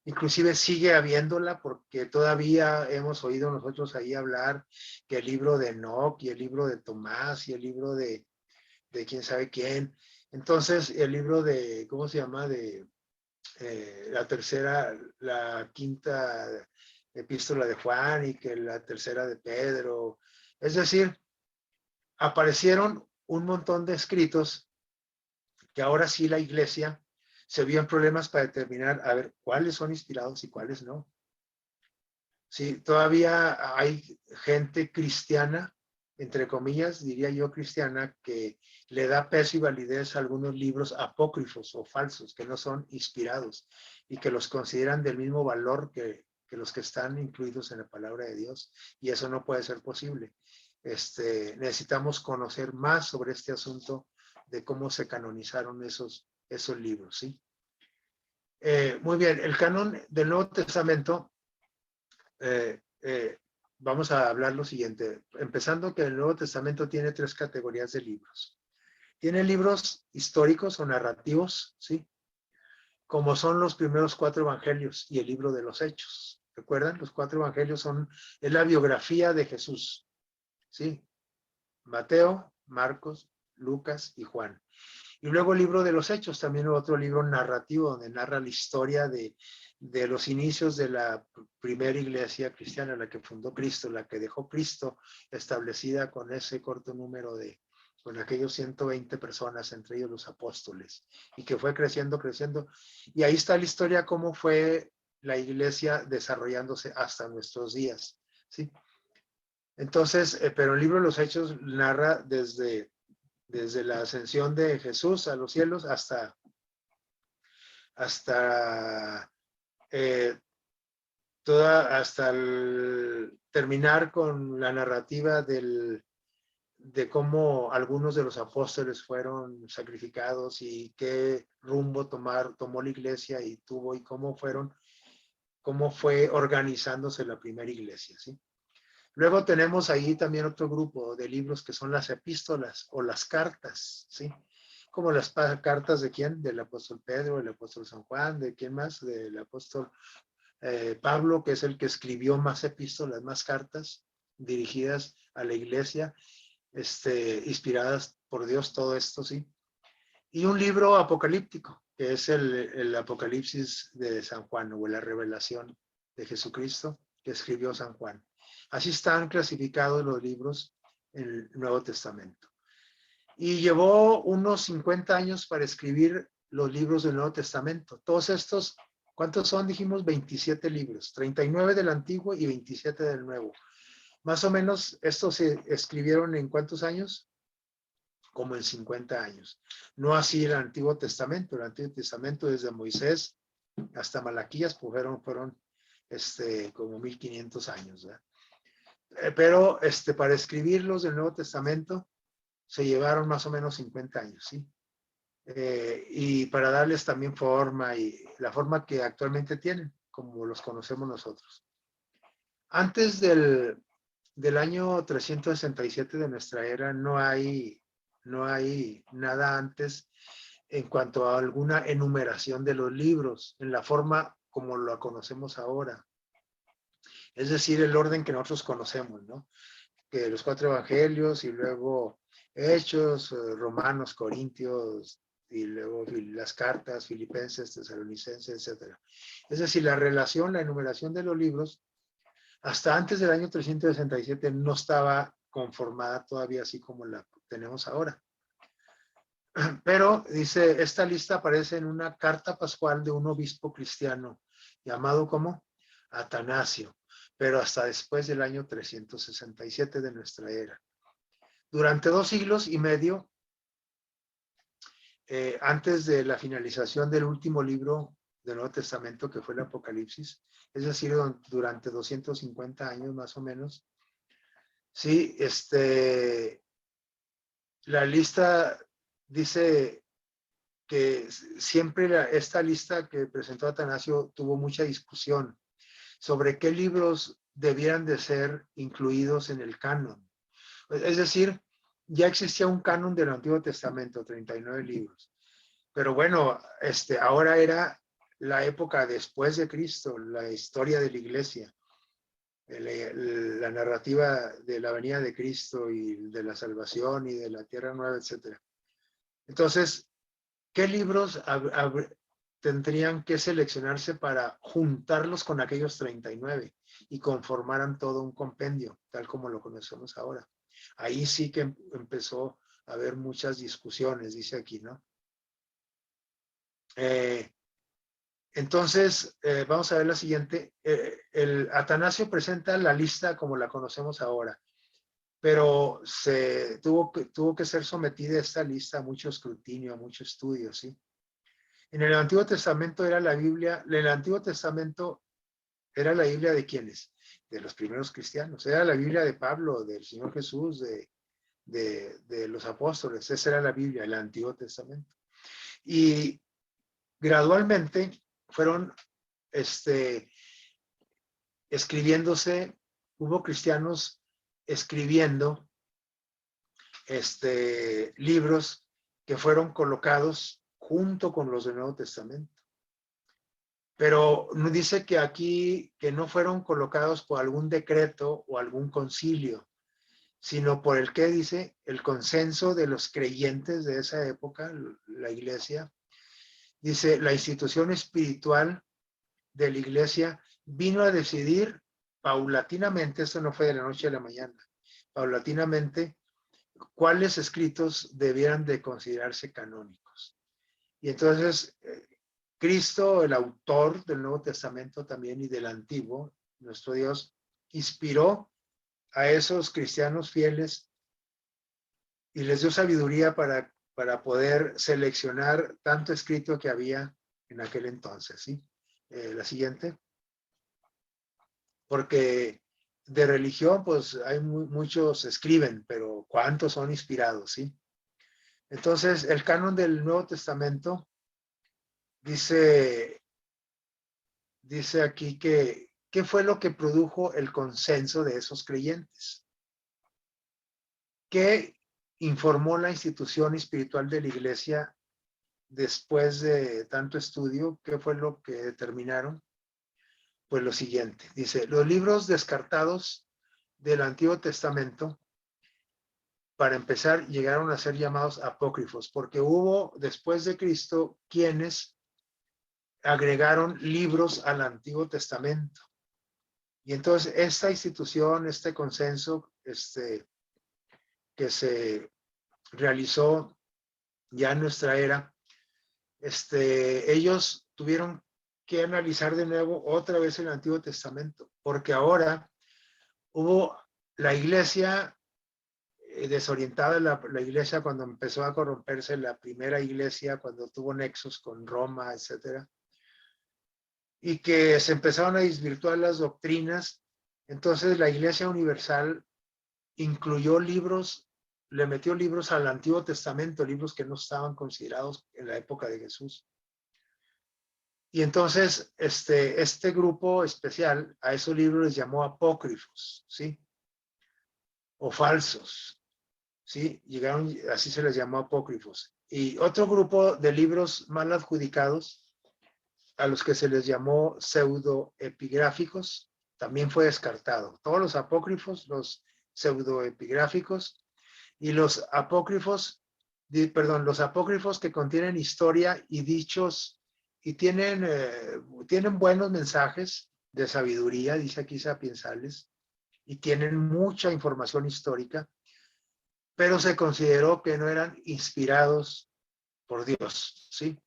inclusive sigue habiéndola porque todavía hemos oído nosotros ahí hablar que el libro de Enoc y el libro de Tomás y el libro de quién sabe quién. Entonces, el libro de, ¿cómo se llama? De la tercera, la quinta epístola de Juan y que la tercera de Pedro. Es decir, aparecieron un montón de escritos que ahora sí la iglesia se vio en problemas para determinar, a ver, cuáles son inspirados y cuáles no. Sí, todavía hay gente cristiana, entre comillas, diría yo cristiana, que le da peso y validez a algunos libros apócrifos o falsos, que no son inspirados y que los consideran del mismo valor que los que están incluidos en la palabra de Dios. Y eso no puede ser posible. Necesitamos conocer más sobre este asunto de cómo se canonizaron esos libros, ¿sí? Muy bien, el canon del Nuevo Testamento, vamos a hablar lo siguiente, empezando que el Nuevo Testamento tiene 3 categorías de libros. Tiene libros históricos o narrativos, ¿sí? Como son los primeros 4 evangelios y el libro de los Hechos. ¿Recuerdan? Los 4 evangelios es la biografía de Jesús, ¿sí? Mateo, Marcos, Lucas y Juan. Y luego el libro de los Hechos, también otro libro narrativo donde narra la historia de los inicios de la primera iglesia cristiana, la que fundó Cristo, la que dejó Cristo establecida con ese corto número con aquellos 120 personas, entre ellos los apóstoles, y que fue creciendo, creciendo. Y ahí está la historia, cómo fue la iglesia desarrollándose hasta nuestros días, ¿sí? Entonces, pero el libro de los Hechos narra desde la ascensión de Jesús a los cielos hasta terminar con la narrativa de cómo algunos de los apóstoles fueron sacrificados y qué rumbo tomó la iglesia y cómo fue organizándose la primera iglesia, ¿sí? Luego tenemos ahí también otro grupo de libros que son las epístolas o las cartas, ¿sí? Como las cartas de quién, del apóstol Pedro, del apóstol San Juan, de quién más, del apóstol Pablo, que es el que escribió más epístolas, más cartas dirigidas a la iglesia, inspiradas por Dios, todo esto, ¿sí? Y un libro apocalíptico, que es el Apocalipsis de San Juan, o la revelación de Jesucristo que escribió San Juan. Así están clasificados los libros en el Nuevo Testamento. Y llevó unos 50 años para escribir los libros del Nuevo Testamento. Todos estos, ¿cuántos son? Dijimos 27 libros, 39 del Antiguo y 27 del Nuevo. Más o menos, estos se escribieron ¿en cuántos años? Como en 50 años. No así el Antiguo Testamento. El Antiguo Testamento desde Moisés hasta Malaquías pues fueron como 1500 años. Pero para escribirlos del Nuevo Testamento se llevaron más o menos 50 años, ¿sí? y para darles también forma y la forma que actualmente tienen, como los conocemos nosotros. Antes del año 367 de nuestra era, no hay nada antes en cuanto a alguna enumeración de los libros, en la forma como lo conocemos ahora. Es decir, el orden que nosotros conocemos, ¿no? Que los 4 evangelios y luego Hechos, Romanos, Corintios, y luego las cartas, Filipenses, Tesalonicenses, etc. Es decir, la relación, la enumeración de los libros, hasta antes del año 367 no estaba conformada todavía así como la tenemos ahora. Pero dice, esta lista aparece en una carta pascual de un obispo cristiano llamado como Atanasio, pero hasta después del año 367 de nuestra era. Durante 2 siglos y medio, antes de la finalización del último libro del Nuevo Testamento, que fue el Apocalipsis, es decir, durante 250 años más o menos, sí, la lista dice que siempre esta lista que presentó Atanasio tuvo mucha discusión sobre qué libros debieran de ser incluidos en el canon. Es decir, ya existía un canon del Antiguo Testamento, 39 libros. Pero bueno, ahora era la época después de Cristo, la historia de la iglesia, la narrativa de la venida de Cristo y de la salvación y de la tierra nueva, etc. Entonces, ¿qué libros tendrían que seleccionarse para juntarlos con aquellos 39 y conformaran todo un compendio, tal como lo conocemos ahora? Ahí sí que empezó a haber muchas discusiones, dice aquí, ¿no? Entonces, vamos a ver la siguiente. El Atanasio presenta la lista como la conocemos ahora, pero tuvo que ser sometida esta lista a mucho escrutinio, a mucho estudio, ¿sí? En el Antiguo Testamento era la Biblia, el Antiguo Testamento era la Biblia de ¿quiénes? De los primeros cristianos. Era la Biblia de Pablo, del Señor Jesús, de los apóstoles. Esa era la Biblia, el Antiguo Testamento. Y gradualmente fueron escribiéndose, hubo cristianos escribiendo libros que fueron colocados junto con los del Nuevo Testamento. Pero no dice que aquí, que no fueron colocados por algún decreto o algún concilio, sino por el que dice el consenso de los creyentes de esa época, la iglesia. Dice, la institución espiritual de la iglesia vino a decidir paulatinamente, esto no fue de la noche a la mañana, paulatinamente, cuáles escritos debieran de considerarse canónicos. Y entonces, Cristo, el autor del Nuevo Testamento también y del Antiguo, nuestro Dios, inspiró a esos cristianos fieles y les dio sabiduría para poder seleccionar tanto escrito que había en aquel entonces, ¿sí? La siguiente. Porque de religión, pues hay muchos escriben, pero ¿cuántos son inspirados, sí? Entonces, el canon del Nuevo Testamento dice aquí que, ¿qué fue lo que produjo el consenso de esos creyentes? ¿Qué informó la institución espiritual de la iglesia después de tanto estudio? ¿Qué fue lo que determinaron? Pues lo siguiente, dice, los libros descartados del Antiguo Testamento, para empezar, llegaron a ser llamados apócrifos, porque hubo después de Cristo quienes agregaron libros al Antiguo Testamento. Y entonces esta institución, este consenso que se realizó ya en nuestra era, ellos tuvieron que analizar de nuevo otra vez el Antiguo Testamento, porque ahora hubo la iglesia desorientada, la iglesia cuando empezó a corromperse, la primera iglesia cuando tuvo nexos con Roma, etcétera, y que se empezaron a desvirtuar las doctrinas. Entonces la Iglesia Universal incluyó libros le metió libros al Antiguo Testamento, libros que no estaban considerados en la época de Jesús. Y entonces este grupo especial a esos libros les llamó apócrifos, ¿sí? O falsos, ¿sí? Llegaron, así se les llamó apócrifos. Y otro grupo de libros mal adjudicados, a los que se les llamó pseudoepigráficos, también fue descartado. Todos los apócrifos, los pseudoepigráficos y los apócrifos, los apócrifos que contienen historia y dichos y tienen buenos mensajes de sabiduría, dice aquí Sapiensales, y tienen mucha información histórica, pero se consideró que no eran inspirados por Dios, ¿sí?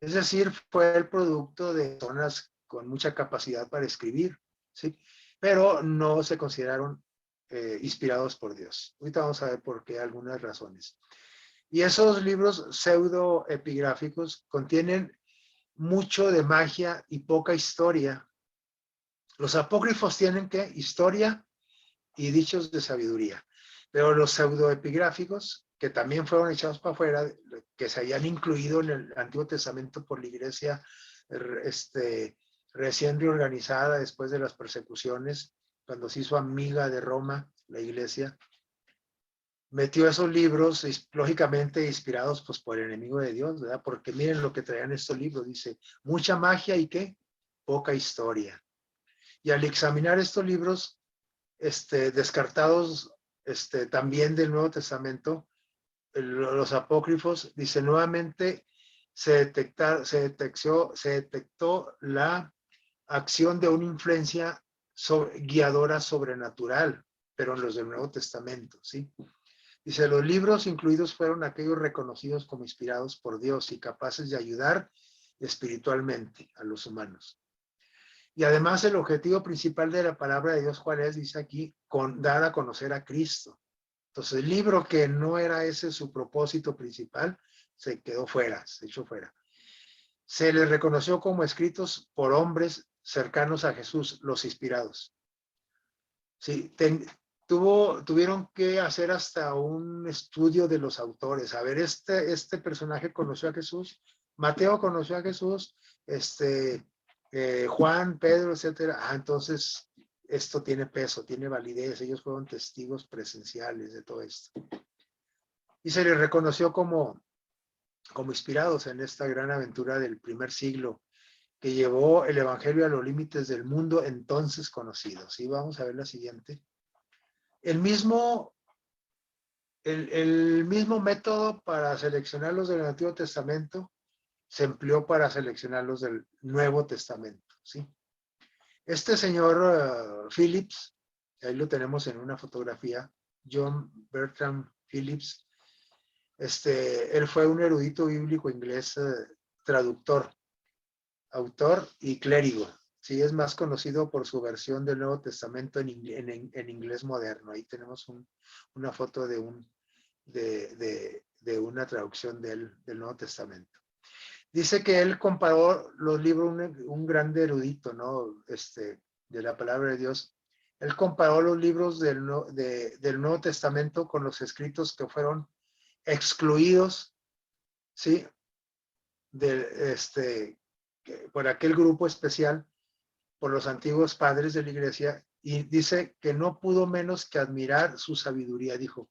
Es decir, fue el producto de personas con mucha capacidad para escribir, ¿sí? Pero no se consideraron inspirados por Dios. Ahorita vamos a ver por qué, algunas razones. Y esos libros pseudoepigráficos contienen mucho de magia y poca historia. Los apócrifos tienen ¿qué? Historia y dichos de sabiduría. Pero los pseudoepigráficos, que también fueron echados para afuera, que se habían incluido en el Antiguo Testamento por la iglesia recién reorganizada después de las persecuciones, cuando se hizo amiga de Roma, la iglesia, metió esos libros, lógicamente inspirados pues, por el enemigo de Dios, ¿verdad? Porque miren lo que traían estos libros, dice, mucha magia y qué, poca historia. Y al examinar estos libros, descartados también del Nuevo Testamento, los apócrifos, dice nuevamente, se detectó la acción de una influencia guiadora sobrenatural, pero en los del Nuevo Testamento, ¿sí? Dice, los libros incluidos fueron aquellos reconocidos como inspirados por Dios y capaces de ayudar espiritualmente a los humanos. Y además el objetivo principal de la palabra de Dios, ¿cuál es? Dice aquí, dar a conocer a Cristo. Entonces el libro que no era ese su propósito principal, se quedó fuera, se echó fuera. Se les reconoció como escritos por hombres cercanos a Jesús, los inspirados. Sí, tuvieron que hacer hasta un estudio de los autores. A ver, este personaje conoció a Jesús, Mateo conoció a Jesús, Juan, Pedro, etcétera. Entonces esto tiene peso, tiene validez. Ellos fueron testigos presenciales de todo esto. Y se les reconoció como inspirados en esta gran aventura del primer siglo que llevó el evangelio a los límites del mundo entonces conocido. ¿Sí? Vamos a ver la siguiente. El mismo método para seleccionar los del Antiguo Testamento se empleó para seleccionar los del Nuevo Testamento, ¿sí? Este señor Phillips, ahí lo tenemos en una fotografía, John Bertram Phillips, él fue un erudito bíblico inglés, traductor, autor y clérigo. Sí, es más conocido por su versión del Nuevo Testamento en inglés moderno. Ahí tenemos una foto de una traducción del Nuevo Testamento. Dice que él comparó los libros, un gran erudito, ¿no? De la palabra de Dios. Él comparó los libros del Nuevo Testamento con los escritos que fueron excluidos, ¿sí? Por aquel grupo especial, por los antiguos padres de la iglesia, y dice que no pudo menos que admirar su sabiduría. Dijo,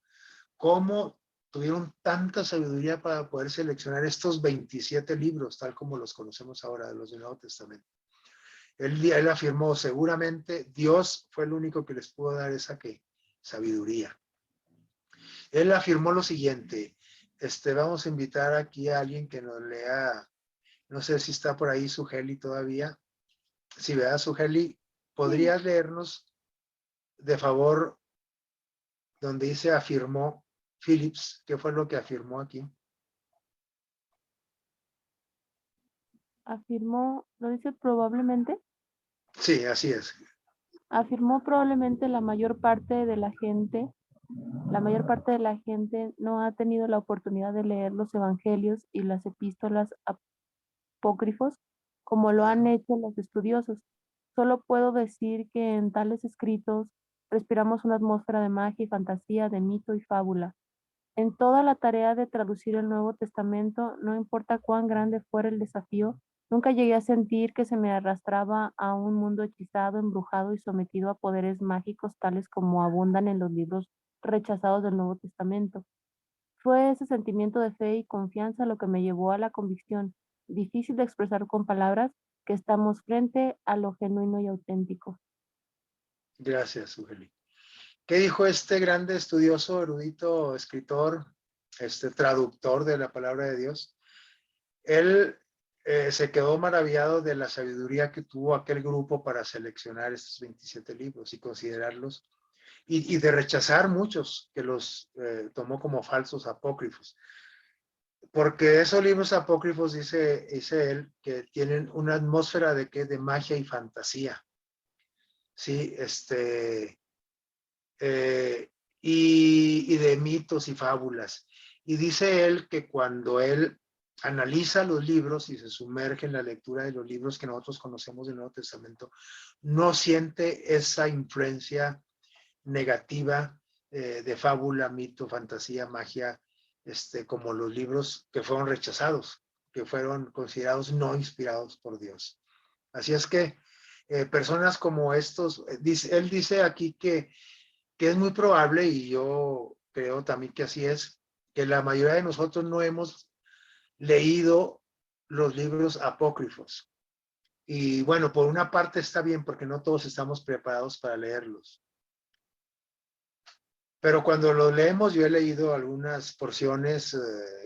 ¿cómo tuvieron tanta sabiduría para poder seleccionar estos 27 libros, tal como los conocemos ahora, de los del Nuevo Testamento? Él afirmó, seguramente Dios fue el único que les pudo dar esa sabiduría. Él afirmó lo siguiente, vamos a invitar aquí a alguien que nos lea, no sé si está por ahí Sugeli todavía. Si veas, Sugeli, ¿podrías leernos de favor donde dice afirmó Phillips? ¿Qué fue lo que afirmó aquí? Afirmó, ¿lo dice probablemente? Sí, así es. Afirmó probablemente la mayor parte de la gente no ha tenido la oportunidad de leer los evangelios y las epístolas apócrifos como lo han hecho los estudiosos. Solo puedo decir que en tales escritos Respiramos una atmósfera de magia y fantasía, de mito y fábula. En toda la tarea de traducir el Nuevo Testamento, no importa cuán grande fuera el desafío, nunca llegué a sentir que se me arrastraba a un mundo hechizado, embrujado y sometido a poderes mágicos tales como abundan en los libros rechazados del Nuevo Testamento. Fue ese sentimiento de fe y confianza lo que me llevó a la convicción, difícil de expresar con palabras, que estamos frente a lo genuino y auténtico. Gracias, Ugeli. ¿Qué dijo este grande estudioso, erudito, escritor, traductor de la palabra de Dios? Él se quedó maravillado de la sabiduría que tuvo aquel grupo para seleccionar estos 27 libros y considerarlos, y de rechazar muchos que los tomó como falsos apócrifos. Porque esos libros apócrifos, dice él, que tienen una atmósfera de ¿qué? De magia y fantasía. Sí, y de mitos y fábulas. Y dice él que cuando él analiza los libros y se sumerge en la lectura de los libros que nosotros conocemos del Nuevo Testamento, no siente esa influencia negativa de fábula, mito, fantasía, magia, como los libros que fueron rechazados, que fueron considerados no inspirados por Dios. Así es que personas como estos, él dice aquí que es muy probable, y yo creo también que así es, que la mayoría de nosotros no hemos leído los libros apócrifos. Y bueno, por una parte está bien porque no todos estamos preparados para leerlos. Pero cuando los leemos, yo he leído algunas porciones,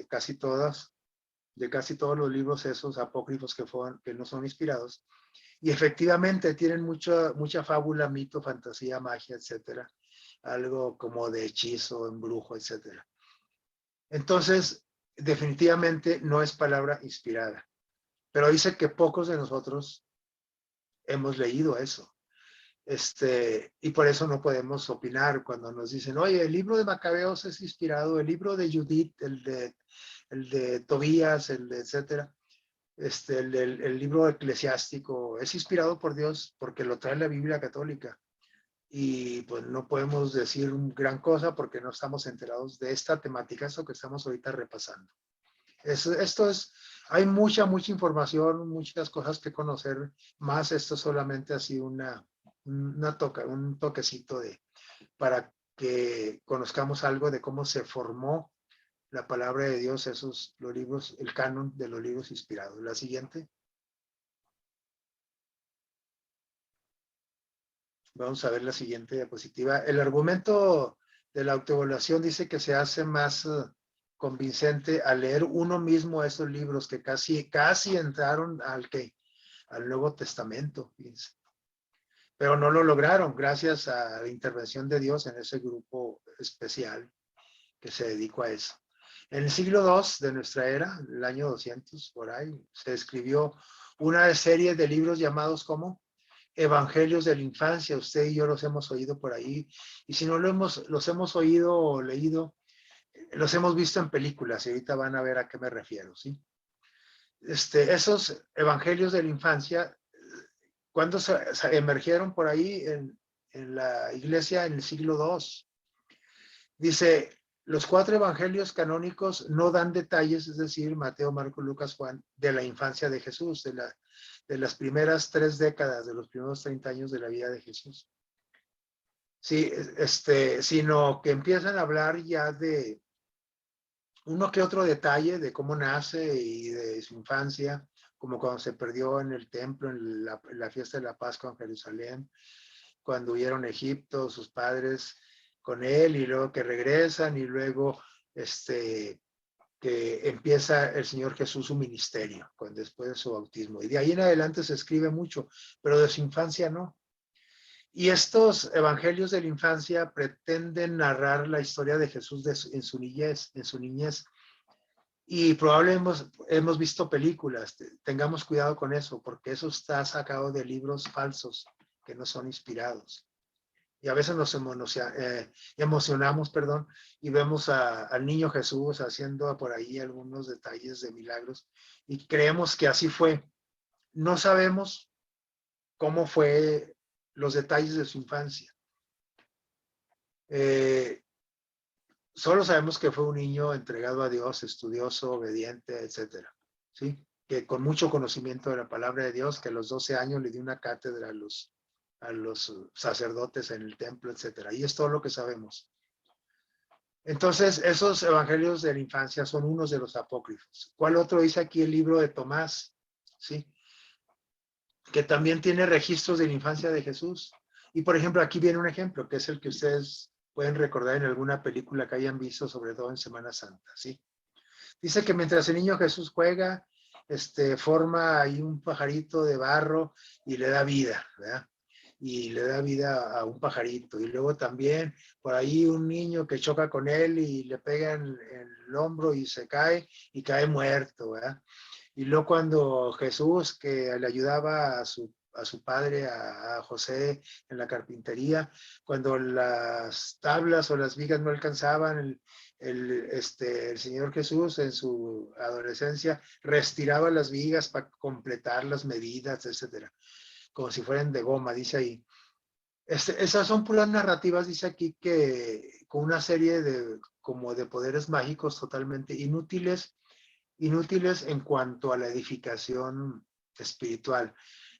casi todas, de casi todos los libros esos apócrifos que no son inspirados. Y efectivamente tienen mucha fábula, mito, fantasía, magia, etcétera. Algo como de hechizo, embrujo, etcétera. Entonces, definitivamente no es palabra inspirada. Pero dice que pocos de nosotros hemos leído eso. Y por eso no podemos opinar cuando nos dicen, oye, el libro de Macabeos es inspirado, el libro de Judith, el de Tobías, el de etcétera. El libro eclesiástico es inspirado por Dios porque lo trae la Biblia católica, y pues no podemos decir gran cosa porque no estamos enterados de esta temática, eso que estamos ahorita repasando. Hay mucha información, muchas cosas que conocer más. Esto solamente ha sido un toquecito para que conozcamos algo de cómo se formó la palabra de Dios, los libros, el canon de los libros inspirados. La siguiente. Vamos a ver la siguiente diapositiva. El argumento de la autoevaluación dice que se hace más convincente al leer uno mismo esos libros que casi entraron al Nuevo Testamento, fíjense. Pero no lo lograron gracias a la intervención de Dios en ese grupo especial que se dedicó a eso. En el siglo II de nuestra era, el año 200, por ahí, se escribió una serie de libros llamados como Evangelios de la Infancia. Usted y yo los hemos oído por ahí, y si no los hemos oído o leído, los hemos visto en películas, y ahorita van a ver a qué me refiero, ¿sí? Esos Evangelios de la Infancia, cuando se emergieron por ahí en la iglesia en el siglo II, dice, los 4 evangelios canónicos no dan detalles, es decir, Mateo, Marcos, Lucas, Juan, de la infancia de Jesús, de las primeras 3 décadas, de los primeros 30 años de la vida de Jesús. Sí, sino que empiezan a hablar ya de uno que otro detalle de cómo nace y de su infancia, como cuando se perdió en el templo, en la fiesta de la Pascua en Jerusalén, cuando huyeron a Egipto, sus padres con él, y luego que regresan, y luego que empieza el Señor Jesús su ministerio, después de su bautismo. Y de ahí en adelante se escribe mucho, pero de su infancia no. Y estos evangelios de la infancia pretenden narrar la historia de Jesús en su niñez. Y probablemente hemos visto películas. Tengamos cuidado con eso, porque eso está sacado de libros falsos que no son inspirados. Y a veces nos emocionamos, y vemos al niño Jesús haciendo por ahí algunos detalles de milagros y creemos que así fue. No sabemos cómo fue los detalles de su infancia. Solo sabemos que fue un niño entregado a Dios, estudioso, obediente, etcétera, ¿sí? Que con mucho conocimiento de la palabra de Dios, que a los 12 años le dio una cátedra a los sacerdotes en el templo, etcétera. Y es todo lo que sabemos. Entonces, esos evangelios de la infancia son unos de los apócrifos. ¿Cuál otro dice aquí? El libro de Tomás, ¿sí? Que también tiene registros de la infancia de Jesús. Y por ejemplo, aquí viene un ejemplo, que es el que ustedes pueden recordar en alguna película que hayan visto, sobre todo en Semana Santa, ¿sí? Dice que mientras el niño Jesús juega, forma ahí un pajarito de barro y le da vida, ¿verdad? Y le da vida a un pajarito. Y luego también por ahí un niño que choca con él y le pega en el hombro y se cae y cae muerto, ¿verdad? Y luego cuando Jesús, que le ayudaba a su padre, a José, en la carpintería, cuando las tablas o las vigas no alcanzaban, el Señor Jesús en su adolescencia reestiraba las vigas para completar las medidas, etcétera, como si fueran de goma, dice ahí. Esas son puras narrativas, dice aquí, que con una serie como de poderes mágicos totalmente inútiles en cuanto a la edificación espiritual,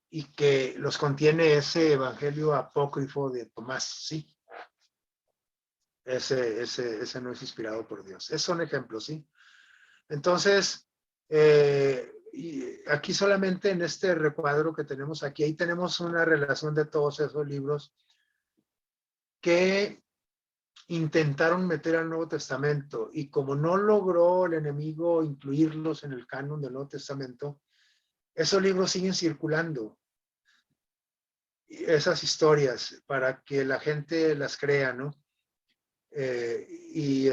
y que los contiene ese evangelio apócrifo de Tomás, ¿sí? Ese no es inspirado por Dios. Esos son ejemplos, ¿sí? Entonces, y aquí solamente en este recuadro que tenemos aquí, ahí tenemos una relación de todos esos libros que intentaron meter al Nuevo Testamento, y como no logró el enemigo incluirlos en el canon del Nuevo Testamento, esos libros siguen circulando, esas historias, para que la gente las crea, ¿no? Y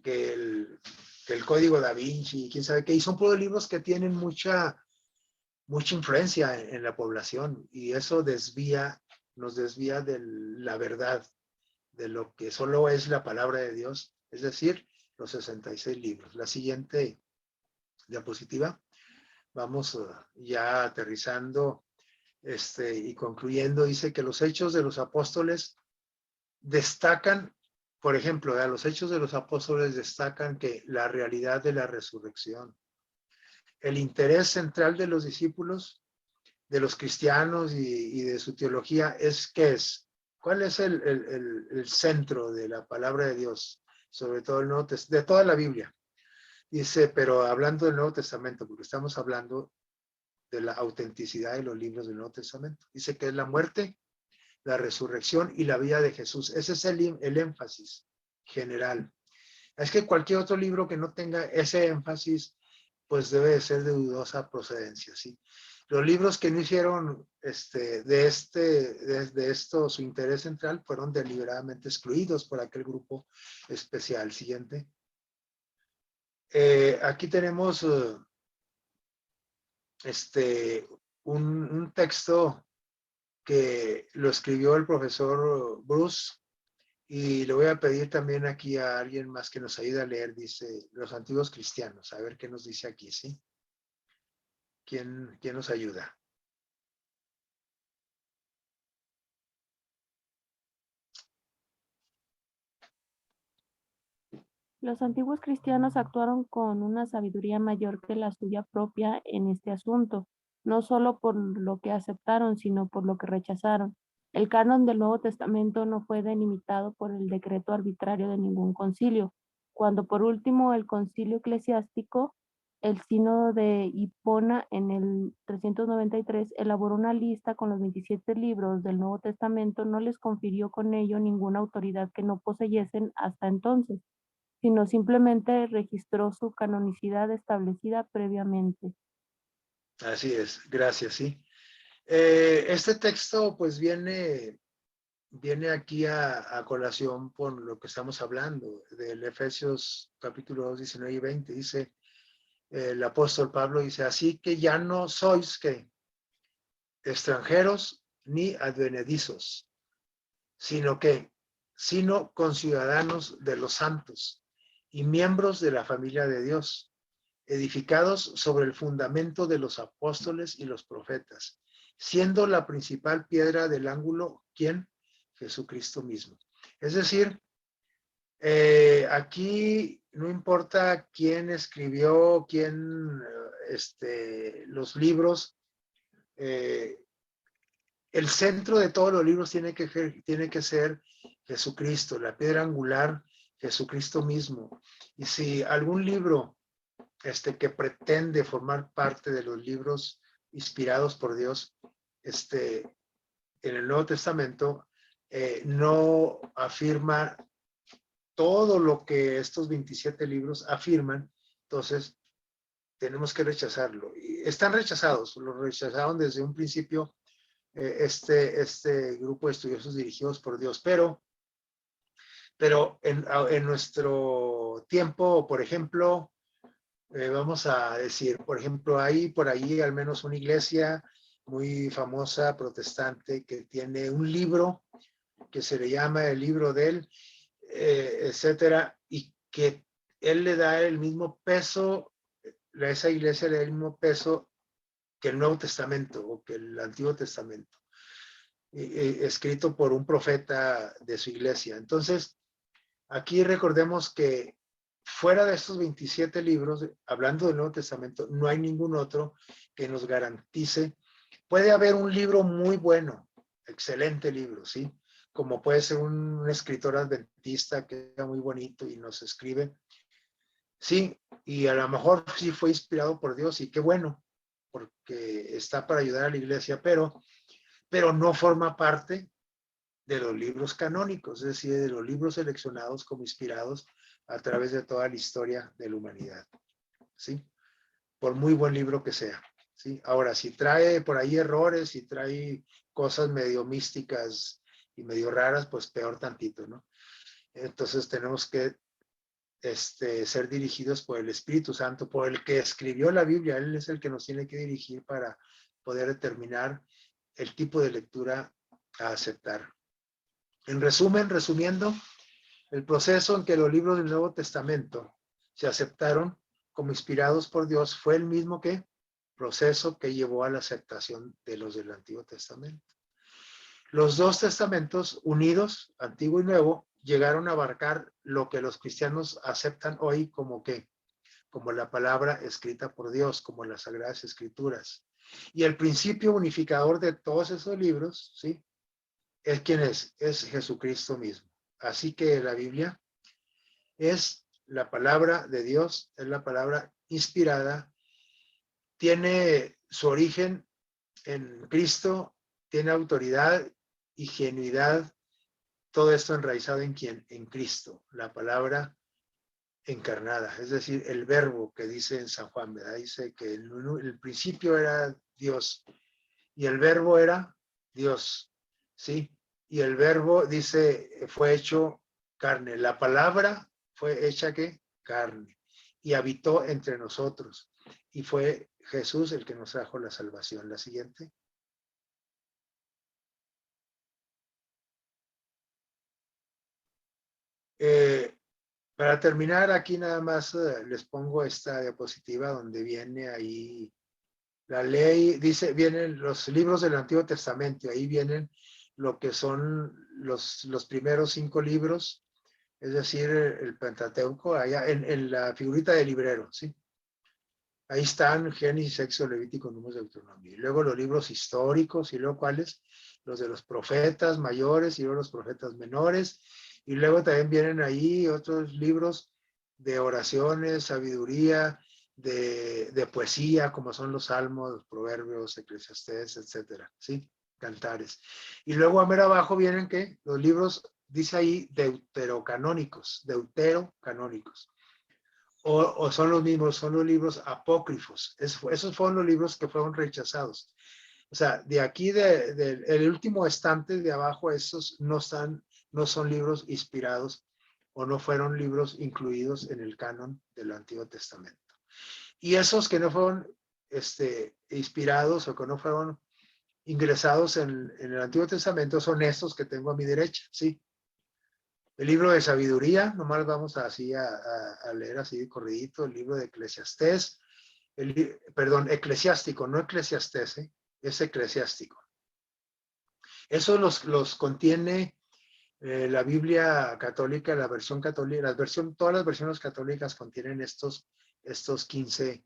que el Código Da Vinci, quién sabe qué, y son puros libros que tienen mucha influencia en la población, y eso nos desvía de la verdad, de lo que solo es la palabra de Dios, es decir, los 66 libros. La siguiente diapositiva, vamos ya aterrizando y concluyendo. Dice que los hechos de los apóstoles destacan, por ejemplo, los hechos de los apóstoles destacan que la realidad de la resurrección, el interés central de los discípulos, de los cristianos y de su teología es ¿qué es? ¿Cuál es el centro de la palabra de Dios? Sobre todo el Nuevo Testamento, de toda la Biblia. Dice, pero hablando del Nuevo Testamento, porque estamos hablando de la autenticidad de los libros del Nuevo Testamento. Dice que es la muerte, la resurrección y la vida de Jesús. Ese es el énfasis general. Es que cualquier otro libro que no tenga ese énfasis, pues debe de ser de dudosa procedencia, ¿sí? Los libros que no hicieron de esto su interés central fueron deliberadamente excluidos por aquel grupo especial. Siguiente. Aquí tenemos un texto que lo escribió el profesor Bruce, y le voy a pedir también aquí a alguien más que nos ayude a leer. Dice, los antiguos cristianos. A ver qué nos dice aquí, ¿sí? ¿Quién nos ayuda? Los antiguos cristianos actuaron con una sabiduría mayor que la suya propia en este asunto, no solo por lo que aceptaron, sino por lo que rechazaron. El canon del Nuevo Testamento no fue delimitado por el decreto arbitrario de ningún concilio. Cuando por último el concilio eclesiástico, el sínodo de Hipona en el 393, elaboró una lista con los 27 libros del Nuevo Testamento, no les confirió con ello ninguna autoridad que no poseyesen hasta entonces, sino simplemente registró su canonicidad establecida previamente. Así es, gracias, sí. Este texto pues viene aquí a colación por lo que estamos hablando, del Efesios capítulo 2, 19 y 20. Dice, el apóstol Pablo dice, así que ya no sois que extranjeros ni advenedizos, sino conciudadanos de los santos y miembros de la familia de Dios, edificados sobre el fundamento de los apóstoles y los profetas, siendo la principal piedra del ángulo, ¿quién? Jesucristo mismo. Es decir, aquí no importa quién escribió, los libros, el centro de todos los libros tiene que ser Jesucristo, la piedra angular, Jesucristo mismo. Y si algún libro que pretende formar parte de los libros inspirados por Dios, en el Nuevo Testamento, no afirma todo lo que estos 27 libros afirman, entonces tenemos que rechazarlo. Y están rechazados, lo rechazaron desde un principio este grupo de estudiosos dirigidos por Dios, pero en nuestro tiempo, por ejemplo, vamos a decir, por ejemplo, hay por ahí al menos una iglesia muy famosa, protestante, que tiene un libro que se le llama el libro de él, etcétera, y que él le da el mismo peso, esa iglesia le da el mismo peso que el Nuevo Testamento o que el Antiguo Testamento, escrito por un profeta de su iglesia. Entonces, aquí recordemos que fuera de estos 27 libros, hablando del Nuevo Testamento, no hay ningún otro que nos garantice. Puede haber un libro muy bueno, excelente libro, ¿sí? Como puede ser un escritor adventista que es muy bonito y nos escribe. Sí, y a lo mejor sí fue inspirado por Dios y qué bueno, porque está para ayudar a la iglesia, pero no forma parte de los libros canónicos, es decir, de los libros seleccionados como inspirados a través de toda la historia de la humanidad, ¿sí? Por muy buen libro que sea, ¿sí? Ahora, si trae por ahí errores, si trae cosas medio místicas y medio raras, pues peor tantito, ¿no? Entonces tenemos que ser dirigidos por el Espíritu Santo, por el que escribió la Biblia. Él es el que nos tiene que dirigir para poder determinar el tipo de lectura a aceptar. En resumen, resumiendo, el proceso en que los libros del Nuevo Testamento se aceptaron como inspirados por Dios fue el mismo proceso que llevó a la aceptación de los del Antiguo Testamento. Los dos testamentos unidos, Antiguo y Nuevo, llegaron a abarcar lo que los cristianos aceptan hoy como la palabra escrita por Dios, como las Sagradas Escrituras. Y el principio unificador de todos esos libros, ¿sí? ¿Quién es? Es Jesucristo mismo. Así que la Biblia es la palabra de Dios, es la palabra inspirada, tiene su origen en Cristo, tiene autoridad y genuidad, todo esto enraizado en quién, en Cristo, la palabra encarnada, es decir, el verbo que dice en San Juan, ¿verdad? Dice que el principio era Dios y el verbo era Dios, ¿sí? Y el verbo dice, fue hecho carne, la palabra fue hecha ¿qué? Carne y habitó entre nosotros y fue Jesús el que nos trajo la salvación. La siguiente. Para terminar, aquí nada más les pongo esta diapositiva donde viene ahí la ley, dice, vienen los libros del Antiguo Testamento, ahí vienen lo que son los primeros 5 libros, es decir, el Pentateuco, allá en la figurita del librero, ¿sí? Ahí están Génesis, Éxodo, Levítico, Números, Deuteronomio. Y luego los libros históricos, y luego cuáles, los de los profetas mayores y luego los profetas menores. Y luego también vienen ahí otros libros de oraciones, sabiduría, de poesía, como son los salmos, los proverbios, Eclesiastés, etcétera, ¿sí? Cantares. Y luego a mero abajo vienen ¿qué? Los libros, dice ahí, deuterocanónicos. O son los mismos, son los libros apócrifos. Esos fueron los libros que fueron rechazados. O sea, de aquí, el último estante de abajo, esos no son libros inspirados o no fueron libros incluidos en el canon del Antiguo Testamento. Y esos que no fueron inspirados o que no fueron ingresados en el Antiguo Testamento son estos que tengo a mi derecha, ¿sí? El libro de sabiduría, nomás vamos así a leer así de corridito, el libro de Eclesiastés, eclesiástico, no Eclesiastés, es eclesiástico. Eso los contiene La Biblia católica, la versión católica, todas las versiones católicas contienen estos 15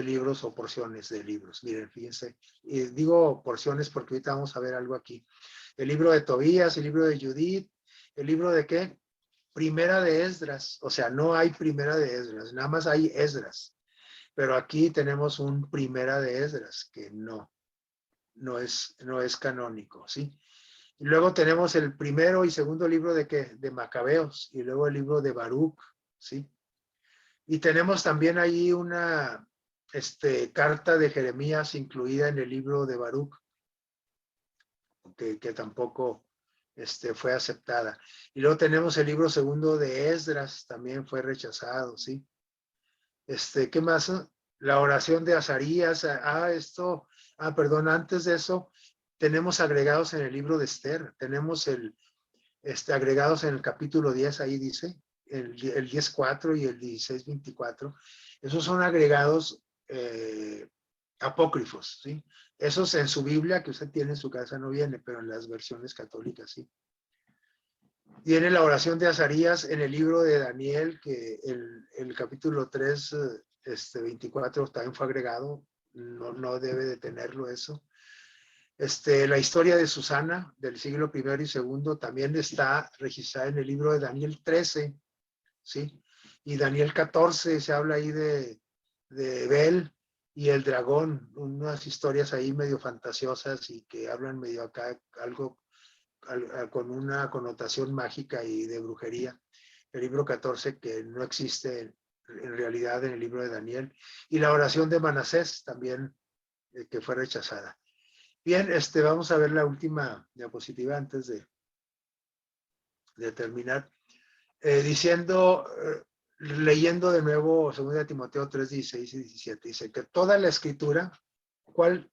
libros o porciones de libros. Miren, fíjense, digo porciones porque ahorita vamos a ver algo aquí. El libro de Tobías, el libro de Judith, el libro de ¿qué? Primera de Esdras, o sea, no hay primera de Esdras, nada más hay Esdras. Pero aquí tenemos un primera de Esdras que no es canónico, ¿sí? Y luego tenemos el primero y segundo libro de ¿qué? De Macabeos, y luego el libro de Baruch, ¿sí? Y tenemos también ahí una carta de Jeremías incluida en el libro de Baruch, que tampoco fue aceptada. Y luego tenemos el libro segundo de Esdras, también fue rechazado, ¿sí? ¿Qué más? La oración de Azarías, perdón, antes de eso, tenemos agregados en el libro de Esther, tenemos agregados en el capítulo 10, ahí dice, el 10.4 y el 16.24. Esos son agregados apócrifos, ¿sí? Esos en su Biblia que usted tiene en su casa no viene, pero en las versiones católicas sí. Viene la oración de Azarías en el libro de Daniel, que el capítulo 3, 24 también fue agregado, no debe de tenerlo eso. La historia de Susana del siglo I y II también está registrada en el libro de Daniel 13, ¿sí? Y Daniel 14 se habla ahí de Bel y el dragón, unas historias ahí medio fantasiosas y que hablan medio acá algo con una connotación mágica y de brujería. El libro 14 que no existe en realidad en el libro de Daniel. Y la oración de Manasés también que fue rechazada. Bien, vamos a ver la última diapositiva antes de terminar. Leyendo de nuevo 2 Timoteo 3, 16 y 17, dice que toda la escritura, ¿cuál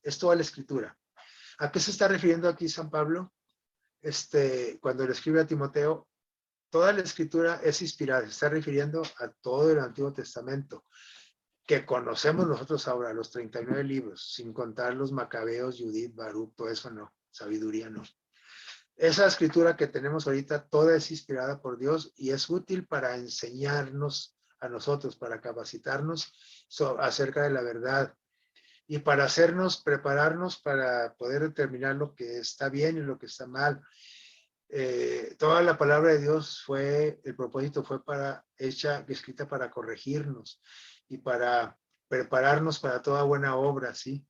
es toda la escritura? ¿A qué se está refiriendo aquí San Pablo? Cuando le escribe a Timoteo, toda la escritura es inspirada, se está refiriendo a todo el Antiguo Testamento, que conocemos nosotros ahora, los 39 libros, sin contar los Macabeos, Judith, Baruch, todo eso no, sabiduría no. Esa escritura que tenemos ahorita, toda es inspirada por Dios y es útil para enseñarnos a nosotros, para capacitarnos acerca de la verdad y para prepararnos para poder determinar lo que está bien y lo que está mal. Toda la palabra de Dios el propósito fue escrita para corregirnos y para prepararnos para toda buena obra, ¿sí?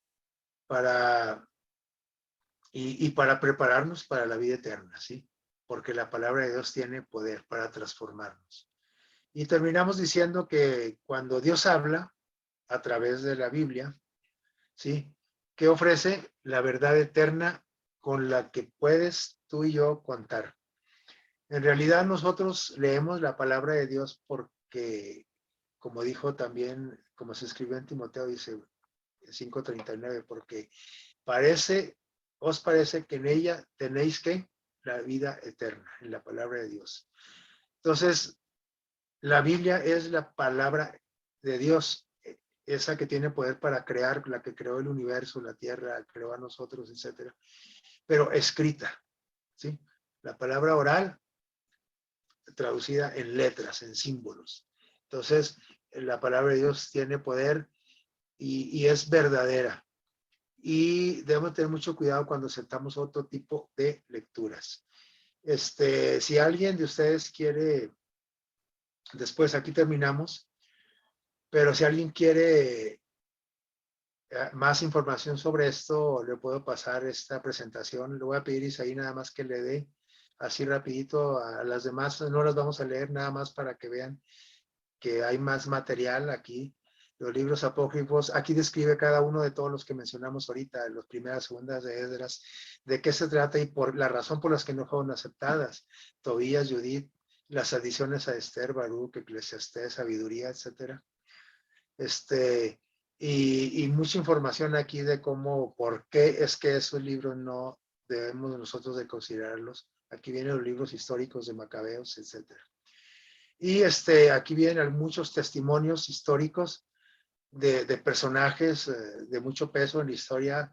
Y para prepararnos para la vida eterna, ¿sí? Porque la palabra de Dios tiene poder para transformarnos. Y terminamos diciendo que cuando Dios habla a través de la Biblia, ¿sí? ¿Qué ofrece? La verdad eterna con la que puedes tú y yo contar. En realidad nosotros leemos la palabra de Dios porque, como dijo también, como se escribió en Timoteo, dice 5:39, porque os parece que en ella tenéis que la vida eterna, en la palabra de Dios. Entonces, la Biblia es la palabra de Dios, esa que tiene poder para crear, la que creó el universo, la tierra, creó a nosotros, etcétera, pero escrita, ¿sí? La palabra oral, traducida en letras, en símbolos. Entonces, la palabra de Dios tiene poder y es verdadera. Y debemos tener mucho cuidado cuando aceptamos otro tipo de lecturas. Si alguien de ustedes quiere, después aquí terminamos, pero si alguien quiere más información sobre esto, le puedo pasar esta presentación. Le voy a pedir a Isaí nada más que le dé así rapidito a las demás. No las vamos a leer nada más para que vean que hay más material aquí. Los libros apócrifos, aquí describe cada uno de todos los que mencionamos ahorita, los primeras, segundas de Esdras, de qué se trata y por la razón por las que no fueron aceptadas. Tobías, Judith, las adiciones a Esther, Baruch, Eclesiastés, Sabiduría, etcétera. Y mucha información aquí de por qué es que esos libros no debemos nosotros de considerarlos. Aquí vienen los libros históricos de Macabeos, etcétera. Y aquí vienen muchos testimonios históricos de personajes de mucho peso en la historia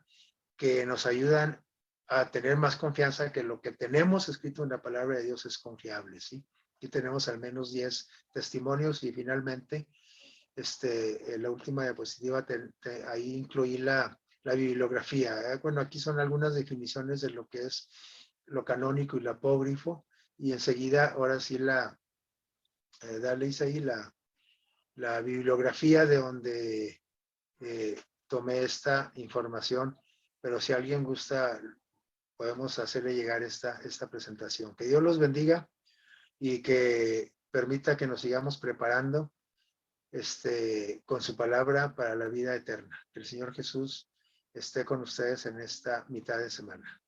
que nos ayudan a tener más confianza que lo que tenemos escrito en la palabra de Dios es confiable, ¿sí? Aquí tenemos al menos 10 testimonios y finalmente, en la última diapositiva, ahí incluí la bibliografía. Bueno, aquí son algunas definiciones de lo que es lo canónico y lo apócrifo, y enseguida, ahora sí, darles ahí la bibliografía de donde tomé esta información, pero si alguien gusta, podemos hacerle llegar esta presentación. Que Dios los bendiga y que permita que nos sigamos preparando con su palabra para la vida eterna. Que el Señor Jesús esté con ustedes en esta mitad de semana.